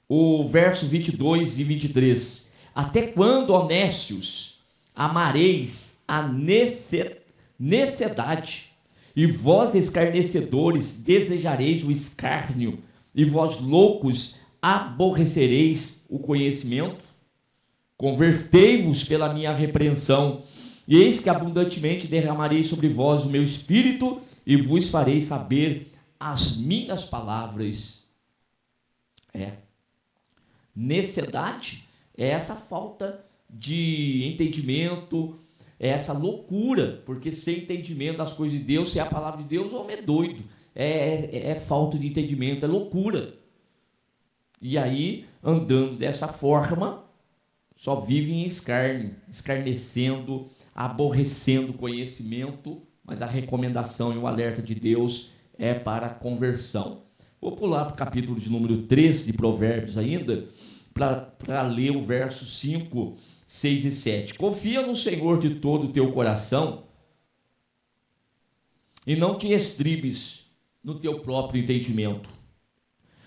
O verso 22 e 23. Até quando, ó nécios, amareis a necessidade, e vós, escarnecedores, desejareis o escárnio, e vós, loucos, aborrecereis o conhecimento? Convertei-vos pela minha repreensão, e eis que abundantemente derramarei sobre vós o meu espírito, e vos farei saber as minhas palavras. Necessidade é essa falta de entendimento, é essa loucura, porque sem entendimento das coisas de Deus, sem a palavra de Deus, o homem é doido, é falta de entendimento, é loucura. E aí, andando dessa forma, só vive em escárnio, escarnecendo, aborrecendo o conhecimento mas a recomendação e o alerta de Deus é para a conversão. Vou pular para o capítulo de número 3 de Provérbios ainda, para ler o verso 5, 6 e 7. Confia no Senhor de todo o teu coração e não te estribes no teu próprio entendimento.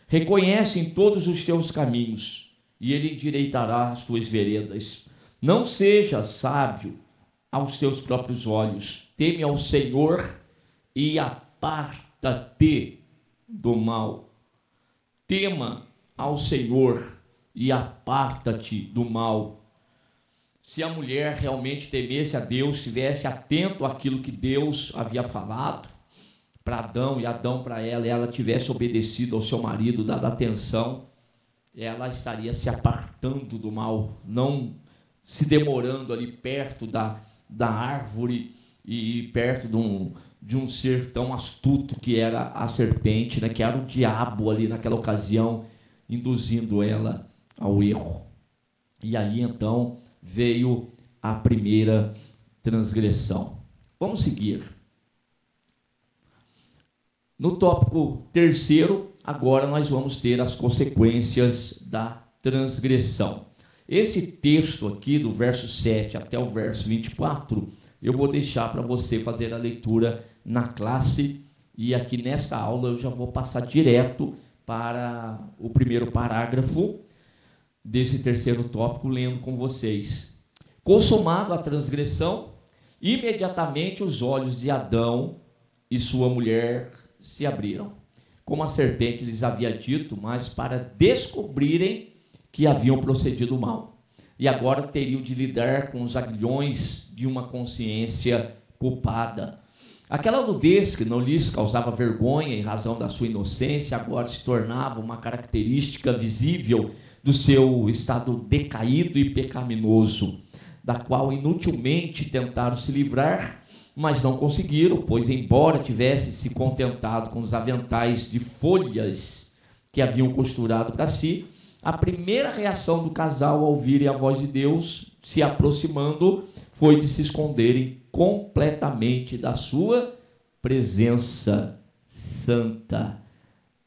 Reconhece em todos os teus caminhos e ele endireitará as tuas veredas. Não seja sábio aos teus próprios olhos. Teme ao Senhor e aparta-te do mal. Tema ao Senhor e aparta-te do mal. Se a mulher realmente temesse a Deus, estivesse atento àquilo que Deus havia falado para Adão e Adão para ela, e ela tivesse obedecido ao seu marido, dado atenção, ela estaria se apartando do mal, não se demorando ali perto da árvore e perto de um ser tão astuto que era a serpente, né, que era o diabo ali naquela ocasião, induzindo ela ao erro. E aí então veio a primeira transgressão. Vamos seguir. No tópico 3º, agora nós vamos ter as consequências da transgressão. Esse texto aqui, do verso 7 até o verso 24, eu vou deixar para você fazer a leitura na classe, e aqui nesta aula eu já vou passar direto para o primeiro parágrafo desse 3º tópico, lendo com vocês. Consumado a transgressão, imediatamente os olhos de Adão e sua mulher se abriram, como a serpente lhes havia dito, mas para descobrirem que haviam procedido mal. E agora teriam de lidar com os aguilhões de uma consciência culpada. Aquela nudez que não lhes causava vergonha em razão da sua inocência, agora se tornava uma característica visível do seu estado decaído e pecaminoso, da qual inutilmente tentaram se livrar, mas não conseguiram, pois embora tivessem se contentado com os aventais de folhas que haviam costurado para si, a primeira reação do casal ao ouvirem a voz de Deus se aproximando foi de se esconderem completamente da sua presença santa.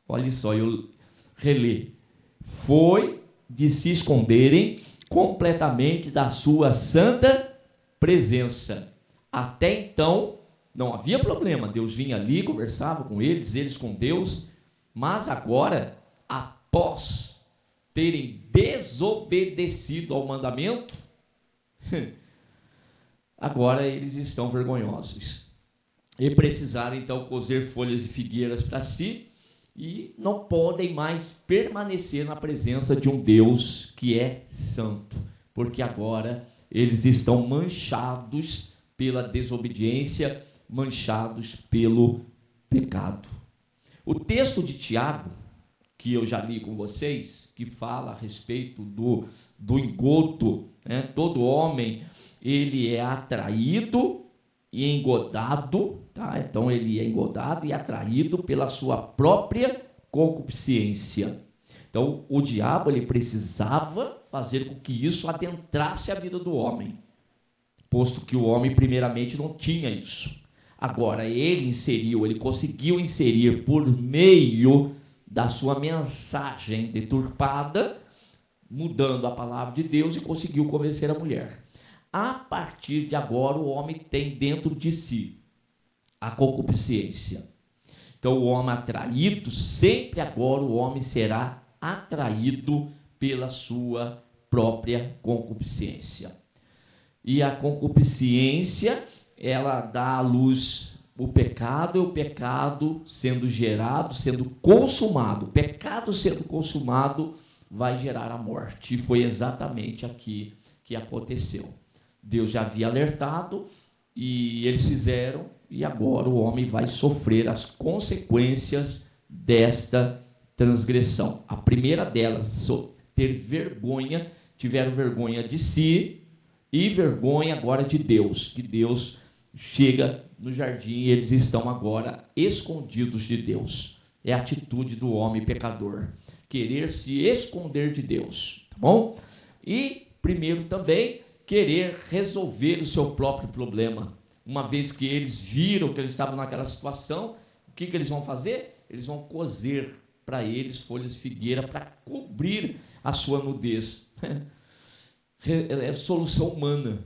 Olha só, eu relê. Foi de se esconderem completamente da sua santa presença. Até então, não havia problema. Deus vinha ali, conversava com eles, eles com Deus. Mas agora, após terem desobedecido ao mandamento, agora eles estão vergonhosos. E precisaram então cozer folhas de figueiras para si, e não podem mais permanecer na presença de um Deus que é santo, porque agora eles estão manchados pela desobediência, manchados pelo pecado. O texto de Tiago, que eu já li com vocês, que fala a respeito do engodo, né? Todo homem, ele é atraído e engodado, tá? Então ele é engodado e atraído pela sua própria concupiscência. Então o diabo, ele precisava fazer com que isso adentrasse a vida do homem, posto que o homem primeiramente não tinha isso. Agora ele conseguiu inserir por meio da sua mensagem deturpada, mudando a palavra de Deus, e conseguiu convencer a mulher. A partir de agora, o homem tem dentro de si a concupiscência. Então, o homem atraído, sempre agora o homem será atraído pela sua própria concupiscência. E a concupiscência, ela dá à luz o pecado, e o pecado sendo gerado, sendo consumado. O pecado sendo consumado vai gerar a morte. E foi exatamente aqui que aconteceu. Deus já havia alertado e eles fizeram, e agora o homem vai sofrer as consequências desta transgressão. A primeira delas, ter vergonha, tiveram vergonha de si e vergonha agora de Deus, que Deus chega no jardim e eles estão agora escondidos de Deus. É a atitude do homem pecador, querer se esconder de Deus, tá bom? E primeiro também querer resolver o seu próprio problema, uma vez que eles viram que eles estavam naquela situação, o que eles vão fazer? Eles vão cozer para eles folhas de figueira para cobrir a sua nudez. É solução humana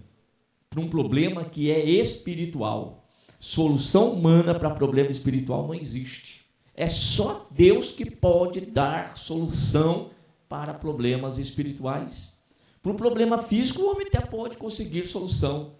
para um problema que é espiritual. Solução humana para problema espiritual não existe. É só Deus que pode dar solução para problemas espirituais. Para o problema físico, o homem até pode conseguir solução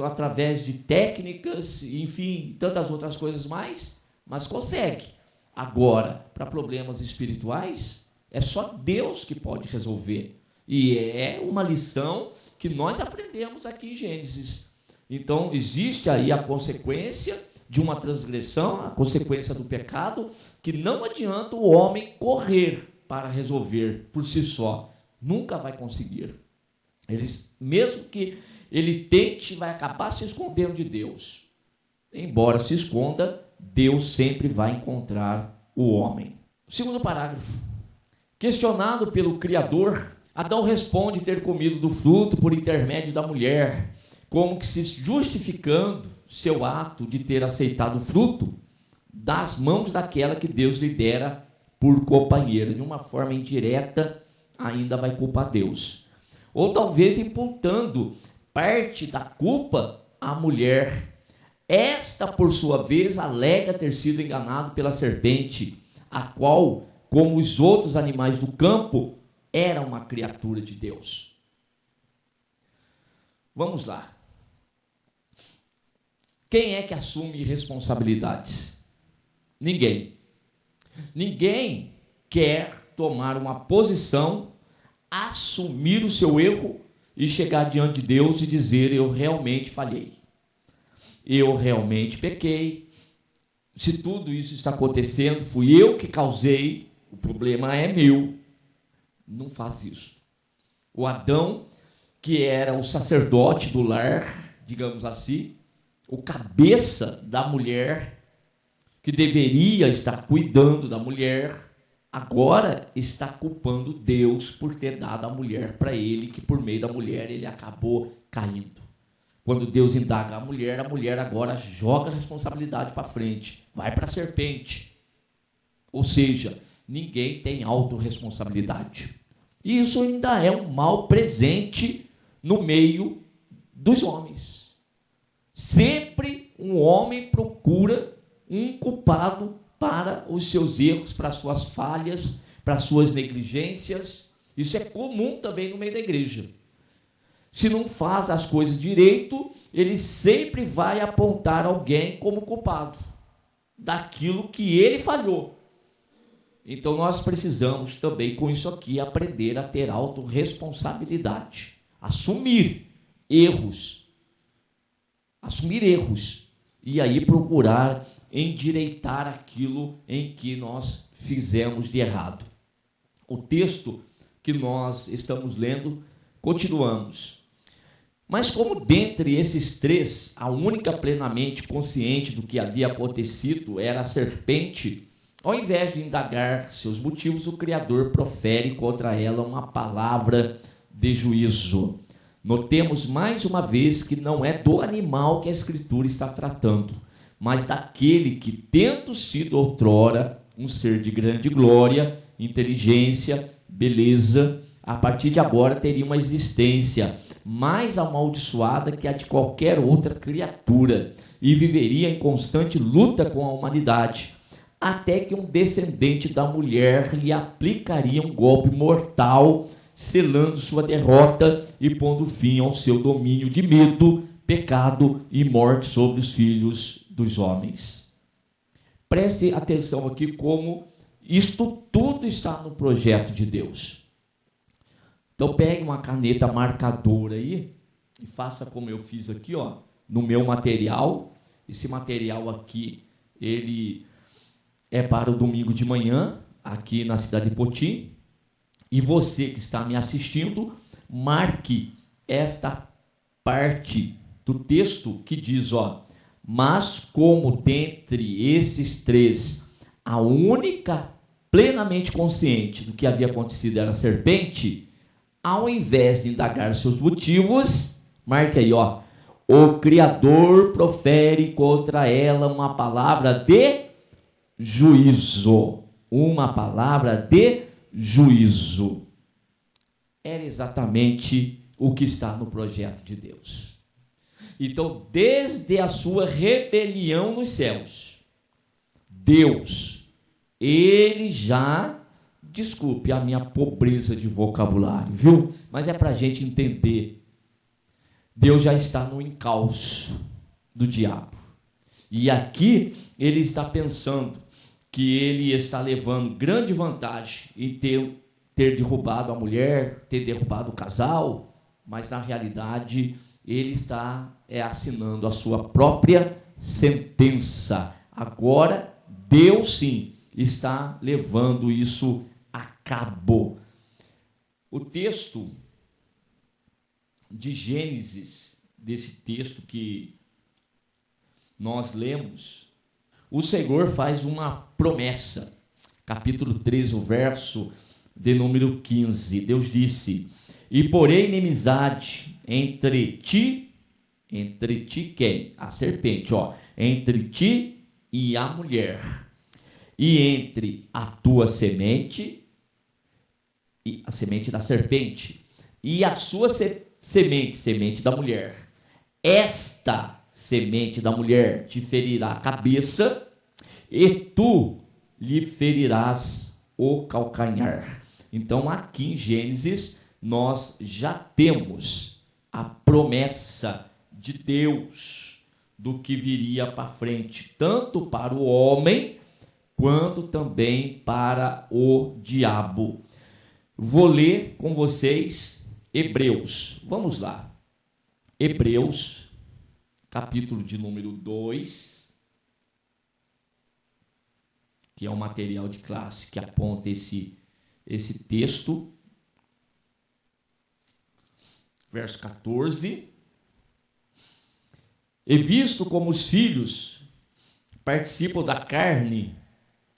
através de técnicas, enfim, tantas outras coisas mais, mas consegue. Agora, para problemas espirituais, é só Deus que pode resolver. E é uma lição que nós aprendemos aqui em Gênesis. Então, existe aí a consequência de uma transgressão, a consequência do pecado, que não adianta o homem correr para resolver por si só. Nunca vai conseguir. Mesmo que ele tente, vai acabar se escondendo de Deus. Embora se esconda, Deus sempre vai encontrar o homem. Segundo parágrafo. Questionado pelo Criador, Adão responde ter comido do fruto por intermédio da mulher, como que se justificando seu ato de ter aceitado o fruto das mãos daquela que Deus lhe dera por companheira. De uma forma indireta, ainda vai culpar Deus. Ou talvez imputando parte da culpa à mulher. Esta, por sua vez, alega ter sido enganado pela serpente, a qual, como os outros animais do campo, era uma criatura de Deus. Vamos lá. Quem é que assume responsabilidades? Ninguém. Ninguém quer tomar uma posição, assumir o seu erro e chegar diante de Deus e dizer: eu realmente falhei. Eu realmente pequei. Se tudo isso está acontecendo, fui eu que causei, o problema é meu. Não faz isso. O Adão, que era o sacerdote do lar, digamos assim, o cabeça da mulher, que deveria estar cuidando da mulher, agora está culpando Deus por ter dado a mulher para ele, que por meio da mulher ele acabou caindo. Quando Deus indaga a mulher agora joga a responsabilidade para frente, vai para a serpente. Ou seja, ninguém tem autorresponsabilidade. E isso ainda é um mal presente no meio dos homens. Sempre um homem procura um culpado para os seus erros, para as suas falhas, para as suas negligências. Isso é comum também no meio da igreja. Se não faz as coisas direito, ele sempre vai apontar alguém como culpado daquilo que ele falhou. Então nós precisamos também, com isso aqui, aprender a ter autorresponsabilidade, assumir erros, e aí procurar endireitar aquilo em que nós fizemos de errado. O texto que nós estamos lendo, continuamos. Mas como dentre esses três, a única plenamente consciente do que havia acontecido era a serpente, ao invés de indagar seus motivos, o Criador profere contra ela uma palavra de juízo. Notemos mais uma vez que não é do animal que a Escritura está tratando, mas daquele que, tendo sido outrora um ser de grande glória, inteligência, beleza, a partir de agora teria uma existência mais amaldiçoada que a de qualquer outra criatura e viveria em constante luta com a humanidade, até que um descendente da mulher lhe aplicaria um golpe mortal, selando sua derrota e pondo fim ao seu domínio de medo, pecado e morte sobre os filhos dos homens. Preste atenção aqui como isto tudo está no projeto de Deus. Então pegue uma caneta marcadora aí e faça como eu fiz aqui, ó, no meu material. Esse material aqui, ele é para o domingo de manhã, aqui na cidade de Potim. E você que está me assistindo, marque esta parte do texto que diz, ó: mas como dentre esses três, a única plenamente consciente do que havia acontecido era a serpente, ao invés de indagar seus motivos, marque aí, ó, o Criador profere contra ela uma palavra de juízo. Uma palavra de juízo. Era exatamente o que está no projeto de Deus. Então, desde a sua rebelião nos céus, Deus, ele já, desculpe a minha pobreza de vocabulário, viu? Mas é para a gente entender. Deus já está no encalço do diabo. E aqui ele está pensando que ele está levando grande vantagem em ter derrubado a mulher, ter derrubado o casal, mas na realidade ele está assinando a sua própria sentença. Agora, Deus sim está levando isso a cabo. O texto de Gênesis, desse texto que nós lemos, o Senhor faz uma promessa. Capítulo 13, o verso de número 15. Deus disse: e porém inimizade entre ti quem? A serpente, entre ti e a mulher, e entre a tua semente, e a semente da serpente, e a sua semente da mulher. Esta semente da mulher te ferirá a cabeça, e tu lhe ferirás o calcanhar. Então, aqui em Gênesis, nós já temos a promessa de Deus do que viria para frente, tanto para o homem, quanto também para o diabo. Vou ler com vocês Hebreus. Vamos lá. Hebreus, capítulo de número 2, que é um material de classe que aponta esse texto. Verso 14. E visto como os filhos participam da carne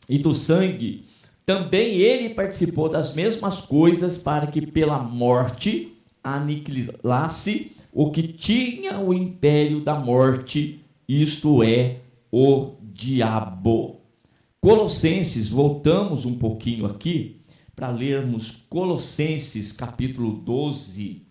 e do sangue, também ele participou das mesmas coisas, para que pela morte aniquilasse o que tinha o império da morte, isto é, o diabo. Colossenses, voltamos um pouquinho aqui para lermos Colossenses capítulo 2,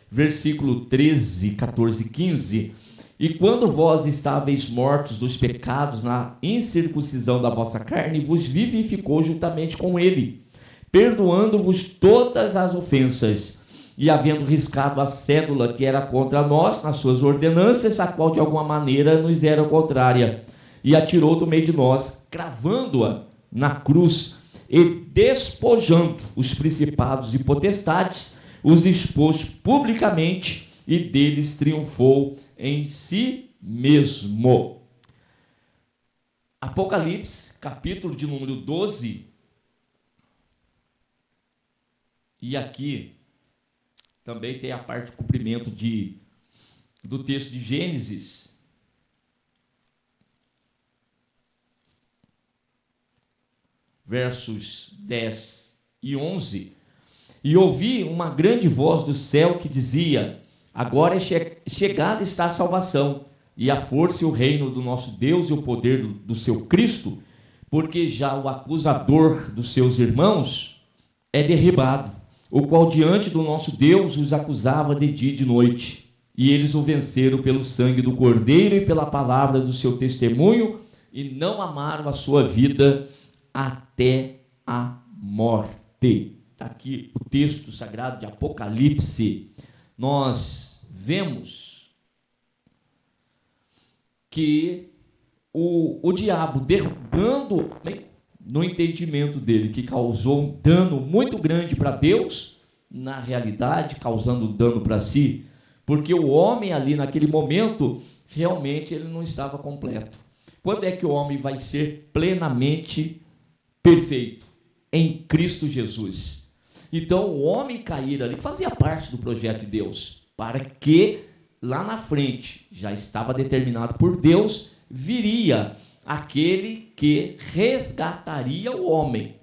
versículo 13, 14 e 15. E quando vós estáveis mortos dos pecados na incircuncisão da vossa carne, vos vivificou juntamente com ele, perdoando-vos todas as ofensas, e havendo riscado a cédula que era contra nós nas suas ordenanças, a qual de alguma maneira nos era contrária, e atirou do meio de nós, cravando-a na cruz, e despojando os principados e potestades, os expôs publicamente, e deles triunfou em si mesmo. Apocalipse, capítulo de número 12. E aqui também tem a parte de cumprimento do texto de Gênesis. Versos 10 e 11. E ouvi uma grande voz do céu que dizia: agora chegada está a salvação, e a força e o reino do nosso Deus e o poder do seu Cristo, porque já o acusador dos seus irmãos é derribado, o qual diante do nosso Deus os acusava de dia e de noite. E eles o venceram pelo sangue do Cordeiro e pela palavra do seu testemunho, e não amaram a sua vida até a morte. Está aqui o texto sagrado de Apocalipse. Nós vemos que o diabo, derrubando, no entendimento dele, que causou um dano muito grande para Deus, na realidade causando dano para si, porque o homem ali naquele momento, realmente ele não estava completo. Quando é que o homem vai ser plenamente perfeito? Em Cristo Jesus. Então o homem cair ali fazia parte do projeto de Deus, para que lá na frente, já estava determinado por Deus, viria aquele que resgataria o homem.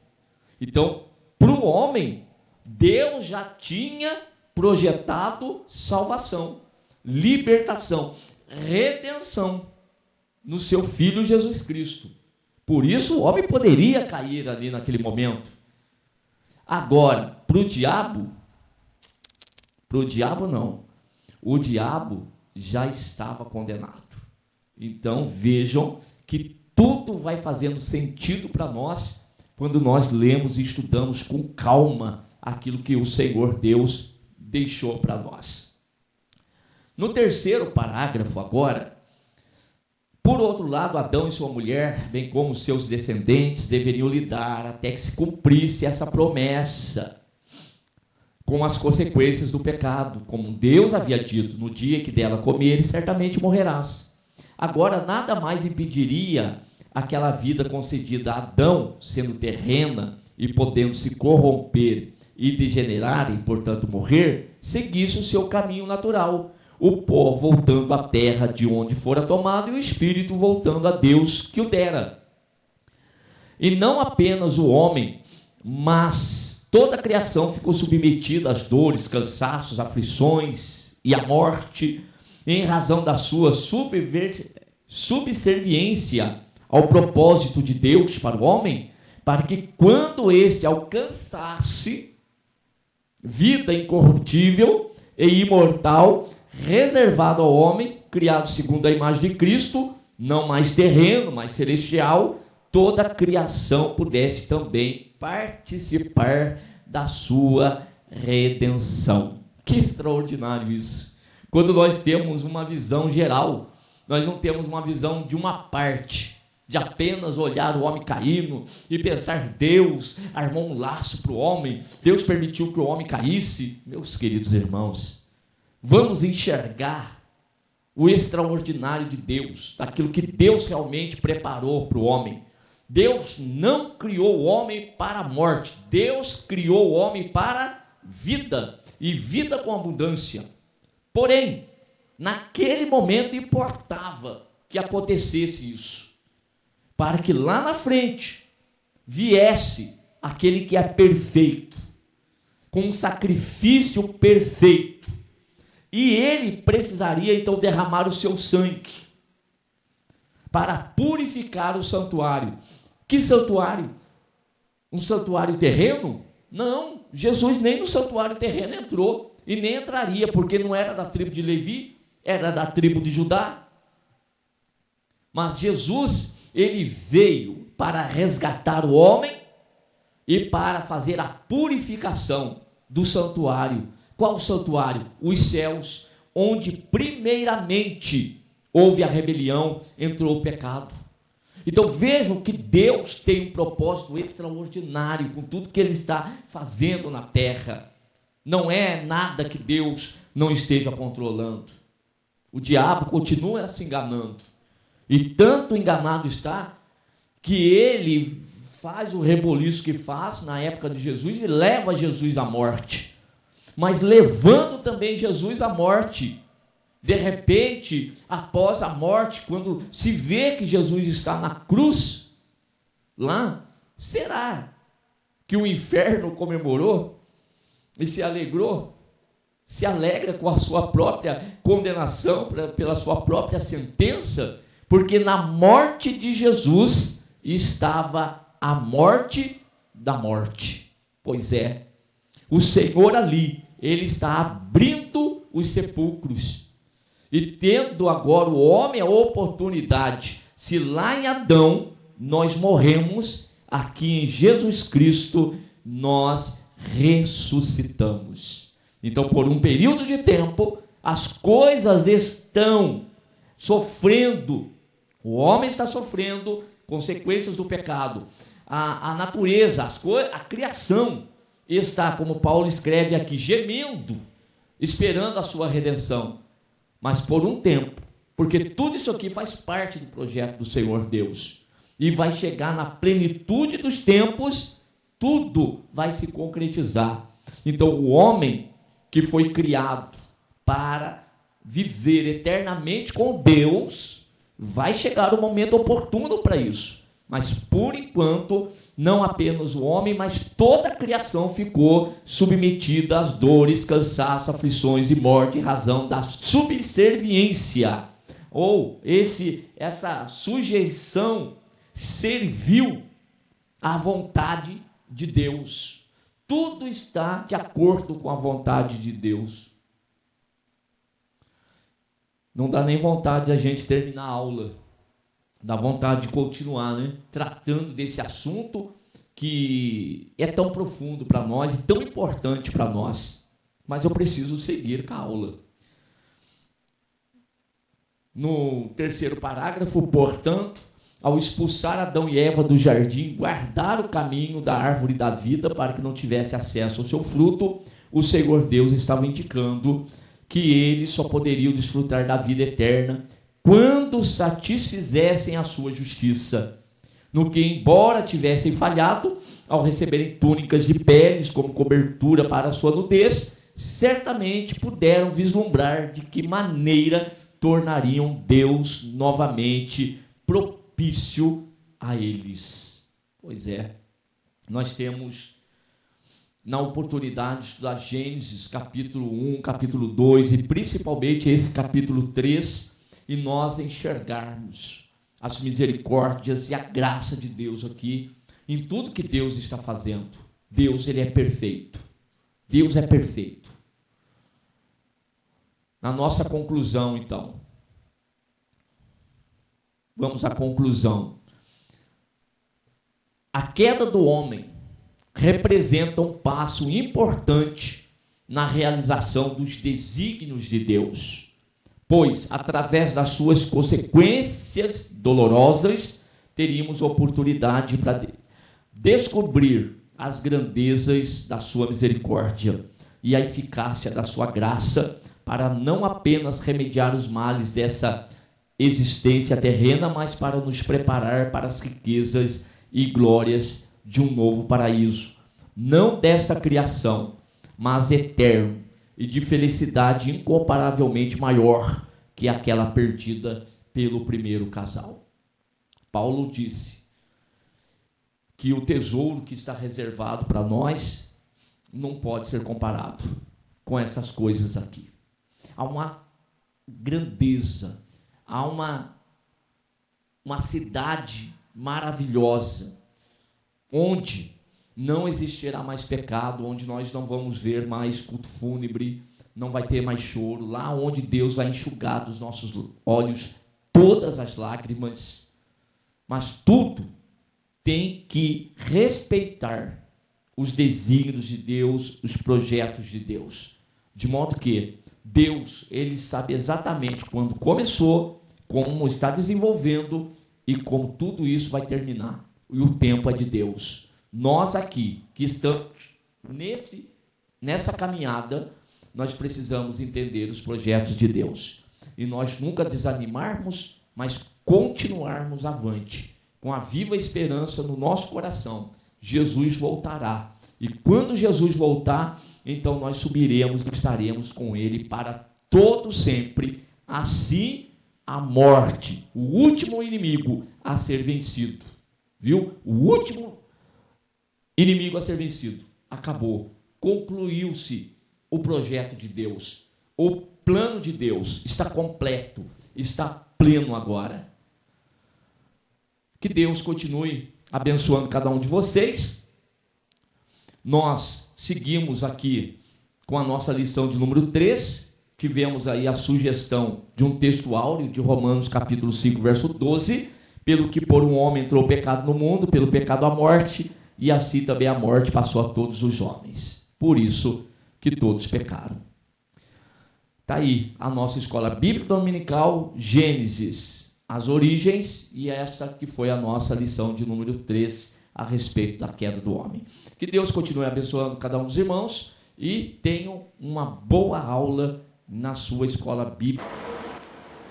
Então, para o homem, Deus já tinha projetado salvação, libertação, redenção no seu Filho Jesus Cristo. Por isso o homem poderia cair ali naquele momento. Agora, para o diabo não. O diabo já estava condenado. Então vejam que tudo vai fazendo sentido para nós quando nós lemos e estudamos com calma aquilo que o Senhor Deus deixou para nós. No terceiro parágrafo agora, por outro lado, Adão e sua mulher, bem como seus descendentes, deveriam lidar até que se cumprisse essa promessa com as consequências do pecado, como Deus havia dito: no dia que dela comeres, certamente morrerás. Agora, nada mais impediria aquela vida concedida a Adão, sendo terrena e podendo se corromper e degenerar e, portanto, morrer, seguisse o seu caminho natural, o pó voltando à terra de onde fora tomado e o espírito voltando a Deus que o dera. E não apenas o homem, mas toda a criação ficou submetida às dores, cansaços, aflições e à morte, em razão da sua subserviência ao propósito de Deus para o homem, para que quando este alcançasse vida incorruptível e imortal, reservado ao homem, criado segundo a imagem de Cristo, não mais terreno, mas celestial, toda a criação pudesse também participar da sua redenção. Que extraordinário isso! Quando nós temos uma visão geral, nós não temos uma visão de uma parte, de apenas olhar o homem caído e pensar: Deus armou um laço para o homem, Deus permitiu que o homem caísse. Meus queridos irmãos, vamos enxergar o extraordinário de Deus, daquilo que Deus realmente preparou para o homem. Deus não criou o homem para a morte, Deus criou o homem para a vida, e vida com abundância. Porém, naquele momento importava que acontecesse isso, para que lá na frente viesse aquele que é perfeito, com um sacrifício perfeito, e ele precisaria então derramar o seu sangue para purificar o santuário. Que santuário? Um santuário terreno? Não, Jesus nem no santuário terreno entrou, e nem entraria, porque não era da tribo de Levi, era da tribo de Judá. Mas Jesus, ele veio para resgatar o homem e para fazer a purificação do santuário. Qual santuário? Os céus, onde primeiramente houve a rebelião, entrou o pecado. Então vejam que Deus tem um propósito extraordinário com tudo que ele está fazendo na terra. Não é nada que Deus não esteja controlando. O diabo continua se enganando. E tanto enganado está que ele faz o reboliço que faz na época de Jesus e leva Jesus à morte. Mas levando também Jesus à morte, de repente, após a morte, quando se vê que Jesus está na cruz, lá, será que o inferno comemorou e se alegrou? Se alegra com a sua própria condenação, pela sua própria sentença? Porque na morte de Jesus estava a morte da morte. Pois é, o Senhor ali, ele está abrindo os sepulcros. E tendo agora o homem a oportunidade, se lá em Adão nós morremos, aqui em Jesus Cristo nós ressuscitamos. Então, por um período de tempo, as coisas estão sofrendo, o homem está sofrendo consequências do pecado. A natureza, a criação está, como Paulo escreve aqui, gemendo, esperando a sua redenção. Mas por um tempo, porque tudo isso aqui faz parte do projeto do Senhor Deus. E vai chegar na plenitude dos tempos, tudo vai se concretizar. Então o homem que foi criado para viver eternamente com Deus, vai chegar o momento oportuno para isso. Mas por enquanto não apenas o homem, mas toda a criação ficou submetida às dores, cansaço, aflições e morte em razão da subserviência. Ou essa sujeição servil à vontade de Deus. Tudo está de acordo com a vontade de Deus. Não dá nem vontade de a gente terminar a aula. Dá vontade de continuar, né? Tratando desse assunto que é tão profundo para nós e tão importante para nós. Mas eu preciso seguir com a aula. No terceiro parágrafo, portanto, ao expulsar Adão e Eva do jardim, guardar o caminho da árvore da vida para que não tivesse acesso ao seu fruto, o Senhor Deus estava indicando que eles só poderiam desfrutar da vida eterna quando satisfizessem a sua justiça, no que, embora tivessem falhado, ao receberem túnicas de peles como cobertura para a sua nudez, certamente puderam vislumbrar de que maneira tornariam Deus novamente propício a eles. Pois é, nós temos na oportunidade de estudar Gênesis, capítulo 1, capítulo 2 e principalmente esse capítulo 3, e nós enxergarmos as misericórdias e a graça de Deus aqui, em tudo que Deus está fazendo. Deus, ele é perfeito. Deus é perfeito. Na nossa conclusão, então. Vamos à conclusão. A queda do homem representa um passo importante na realização dos desígnios de Deus, pois, através das suas consequências dolorosas, teríamos oportunidade para descobrir as grandezas da sua misericórdia e a eficácia da sua graça para não apenas remediar os males dessa existência terrena, mas para nos preparar para as riquezas e glórias de um novo paraíso, não desta criação, mas eterno, e de felicidade incomparavelmente maior que aquela perdida pelo primeiro casal. Paulo disse que o tesouro que está reservado para nós não pode ser comparado com essas coisas aqui. Há uma grandeza, há uma cidade maravilhosa, onde não existirá mais pecado, onde nós não vamos ver mais culto fúnebre, não vai ter mais choro, lá onde Deus vai enxugar dos nossos olhos todas as lágrimas, mas tudo tem que respeitar os desígnios de Deus, os projetos de Deus, de modo que Deus, ele sabe exatamente quando começou, como está desenvolvendo e como tudo isso vai terminar, e o tempo é de Deus. Nós aqui, que estamos nessa caminhada, nós precisamos entender os projetos de Deus. E nós nunca desanimarmos, mas continuarmos avante, com a viva esperança no nosso coração. Jesus voltará. E quando Jesus voltar, então nós subiremos e estaremos com Ele para todo sempre. Assim, a morte, o último inimigo a ser vencido. Viu? O último inimigo a ser vencido. Acabou. Concluiu-se o projeto de Deus. O plano de Deus está completo, está pleno agora. Que Deus continue abençoando cada um de vocês. Nós seguimos aqui com a nossa lição de número 3. Tivemos aí a sugestão de um texto áureo de Romanos capítulo 5, verso 12. Pelo que por um homem entrou o pecado no mundo, pelo pecado a morte, e assim também a morte passou a todos os homens. Por isso que todos pecaram. Está aí a nossa escola bíblica dominical, Gênesis, as origens, e esta que foi a nossa lição de número 3 a respeito da queda do homem. Que Deus continue abençoando cada um dos irmãos e tenham uma boa aula na sua escola bíblica.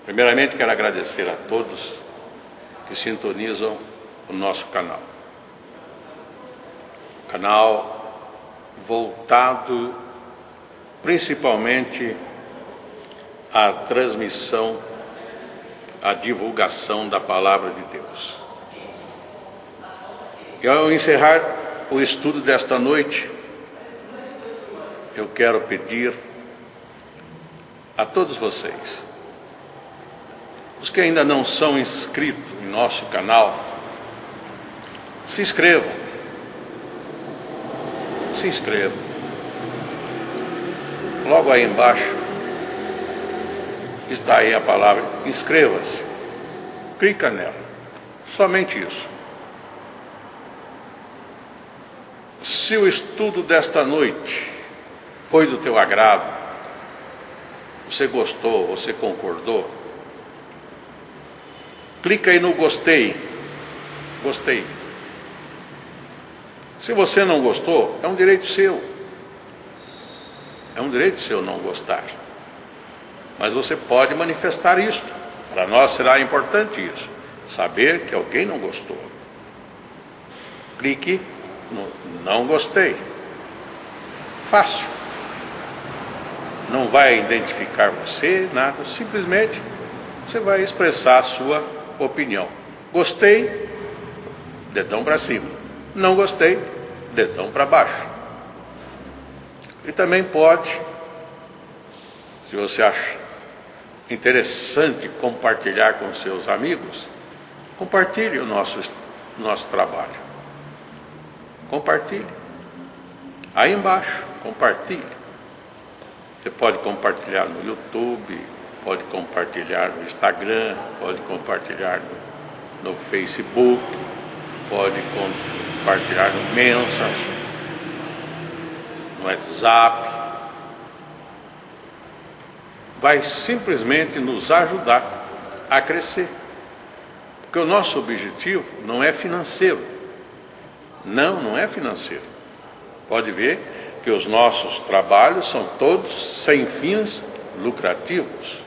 Primeiramente, quero agradecer a todos que sintonizam o nosso canal. Canal voltado principalmente à transmissão, à divulgação da palavra de Deus. E ao encerrar o estudo desta noite, eu quero pedir a todos vocês, os que ainda não são inscritos em nosso canal, se inscrevam. Se inscrevam. Logo aí embaixo está aí a palavra inscreva-se. Clica nela. Somente isso. Se o estudo desta noite foi do teu agrado, você gostou, você concordou, clica aí no gostei. Gostei. Se você não gostou, é um direito seu. É um direito seu não gostar. Mas você pode manifestar isto. Para nós será importante isso. Saber que alguém não gostou. Clique no não gostei. Fácil. Não vai identificar você, nada. Simplesmente você vai expressar a sua opinião. Gostei, dedão para cima. Não gostei, dedão para baixo. E também pode, se você acha interessante compartilhar com seus amigos, compartilhe o nosso trabalho. Compartilhe. Aí embaixo, compartilhe. Você pode compartilhar no YouTube, pode compartilhar no Instagram, pode compartilhar no Facebook, pode compartilhar no Messenger, no WhatsApp. Vai simplesmente nos ajudar a crescer. Porque o nosso objetivo não é financeiro. Não é financeiro. Pode ver que os nossos trabalhos são todos sem fins lucrativos.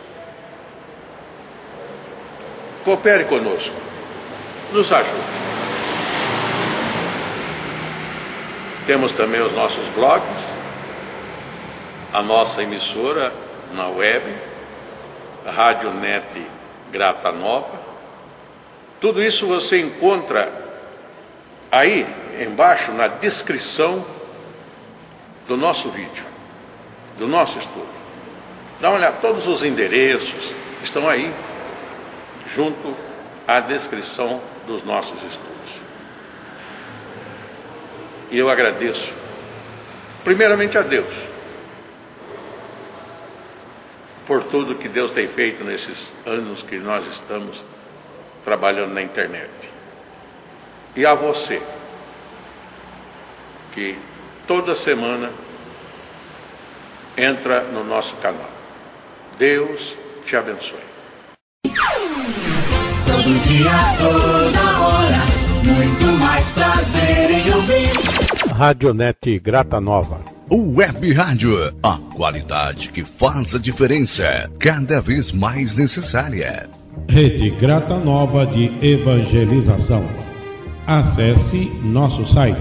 Coopere conosco. Nos ajude. Temos também os nossos blogs, a nossa emissora na web, a Rádio Net Grata Nova. Tudo isso você encontra aí embaixo na descrição do nosso vídeo, do nosso estudo. Dá uma olhada, todos os endereços estão aí, junto à descrição dos nossos estudos. E eu agradeço, primeiramente a Deus, por tudo que Deus tem feito nesses anos que nós estamos trabalhando na internet. E a você, que toda semana entra no nosso canal. Deus te abençoe. Todo dia, toda hora, muito mais prazer em ouvir. Radionet Grata Nova. Web Rádio, a qualidade que faz a diferença, cada vez mais necessária. Rede Grata Nova de Evangelização. Acesse nosso site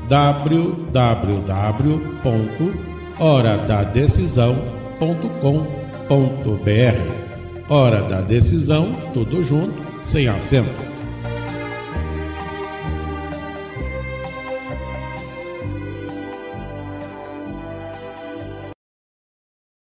www.horadadecisão.com.br. Hora da Decisão, tudo junto, sem acento.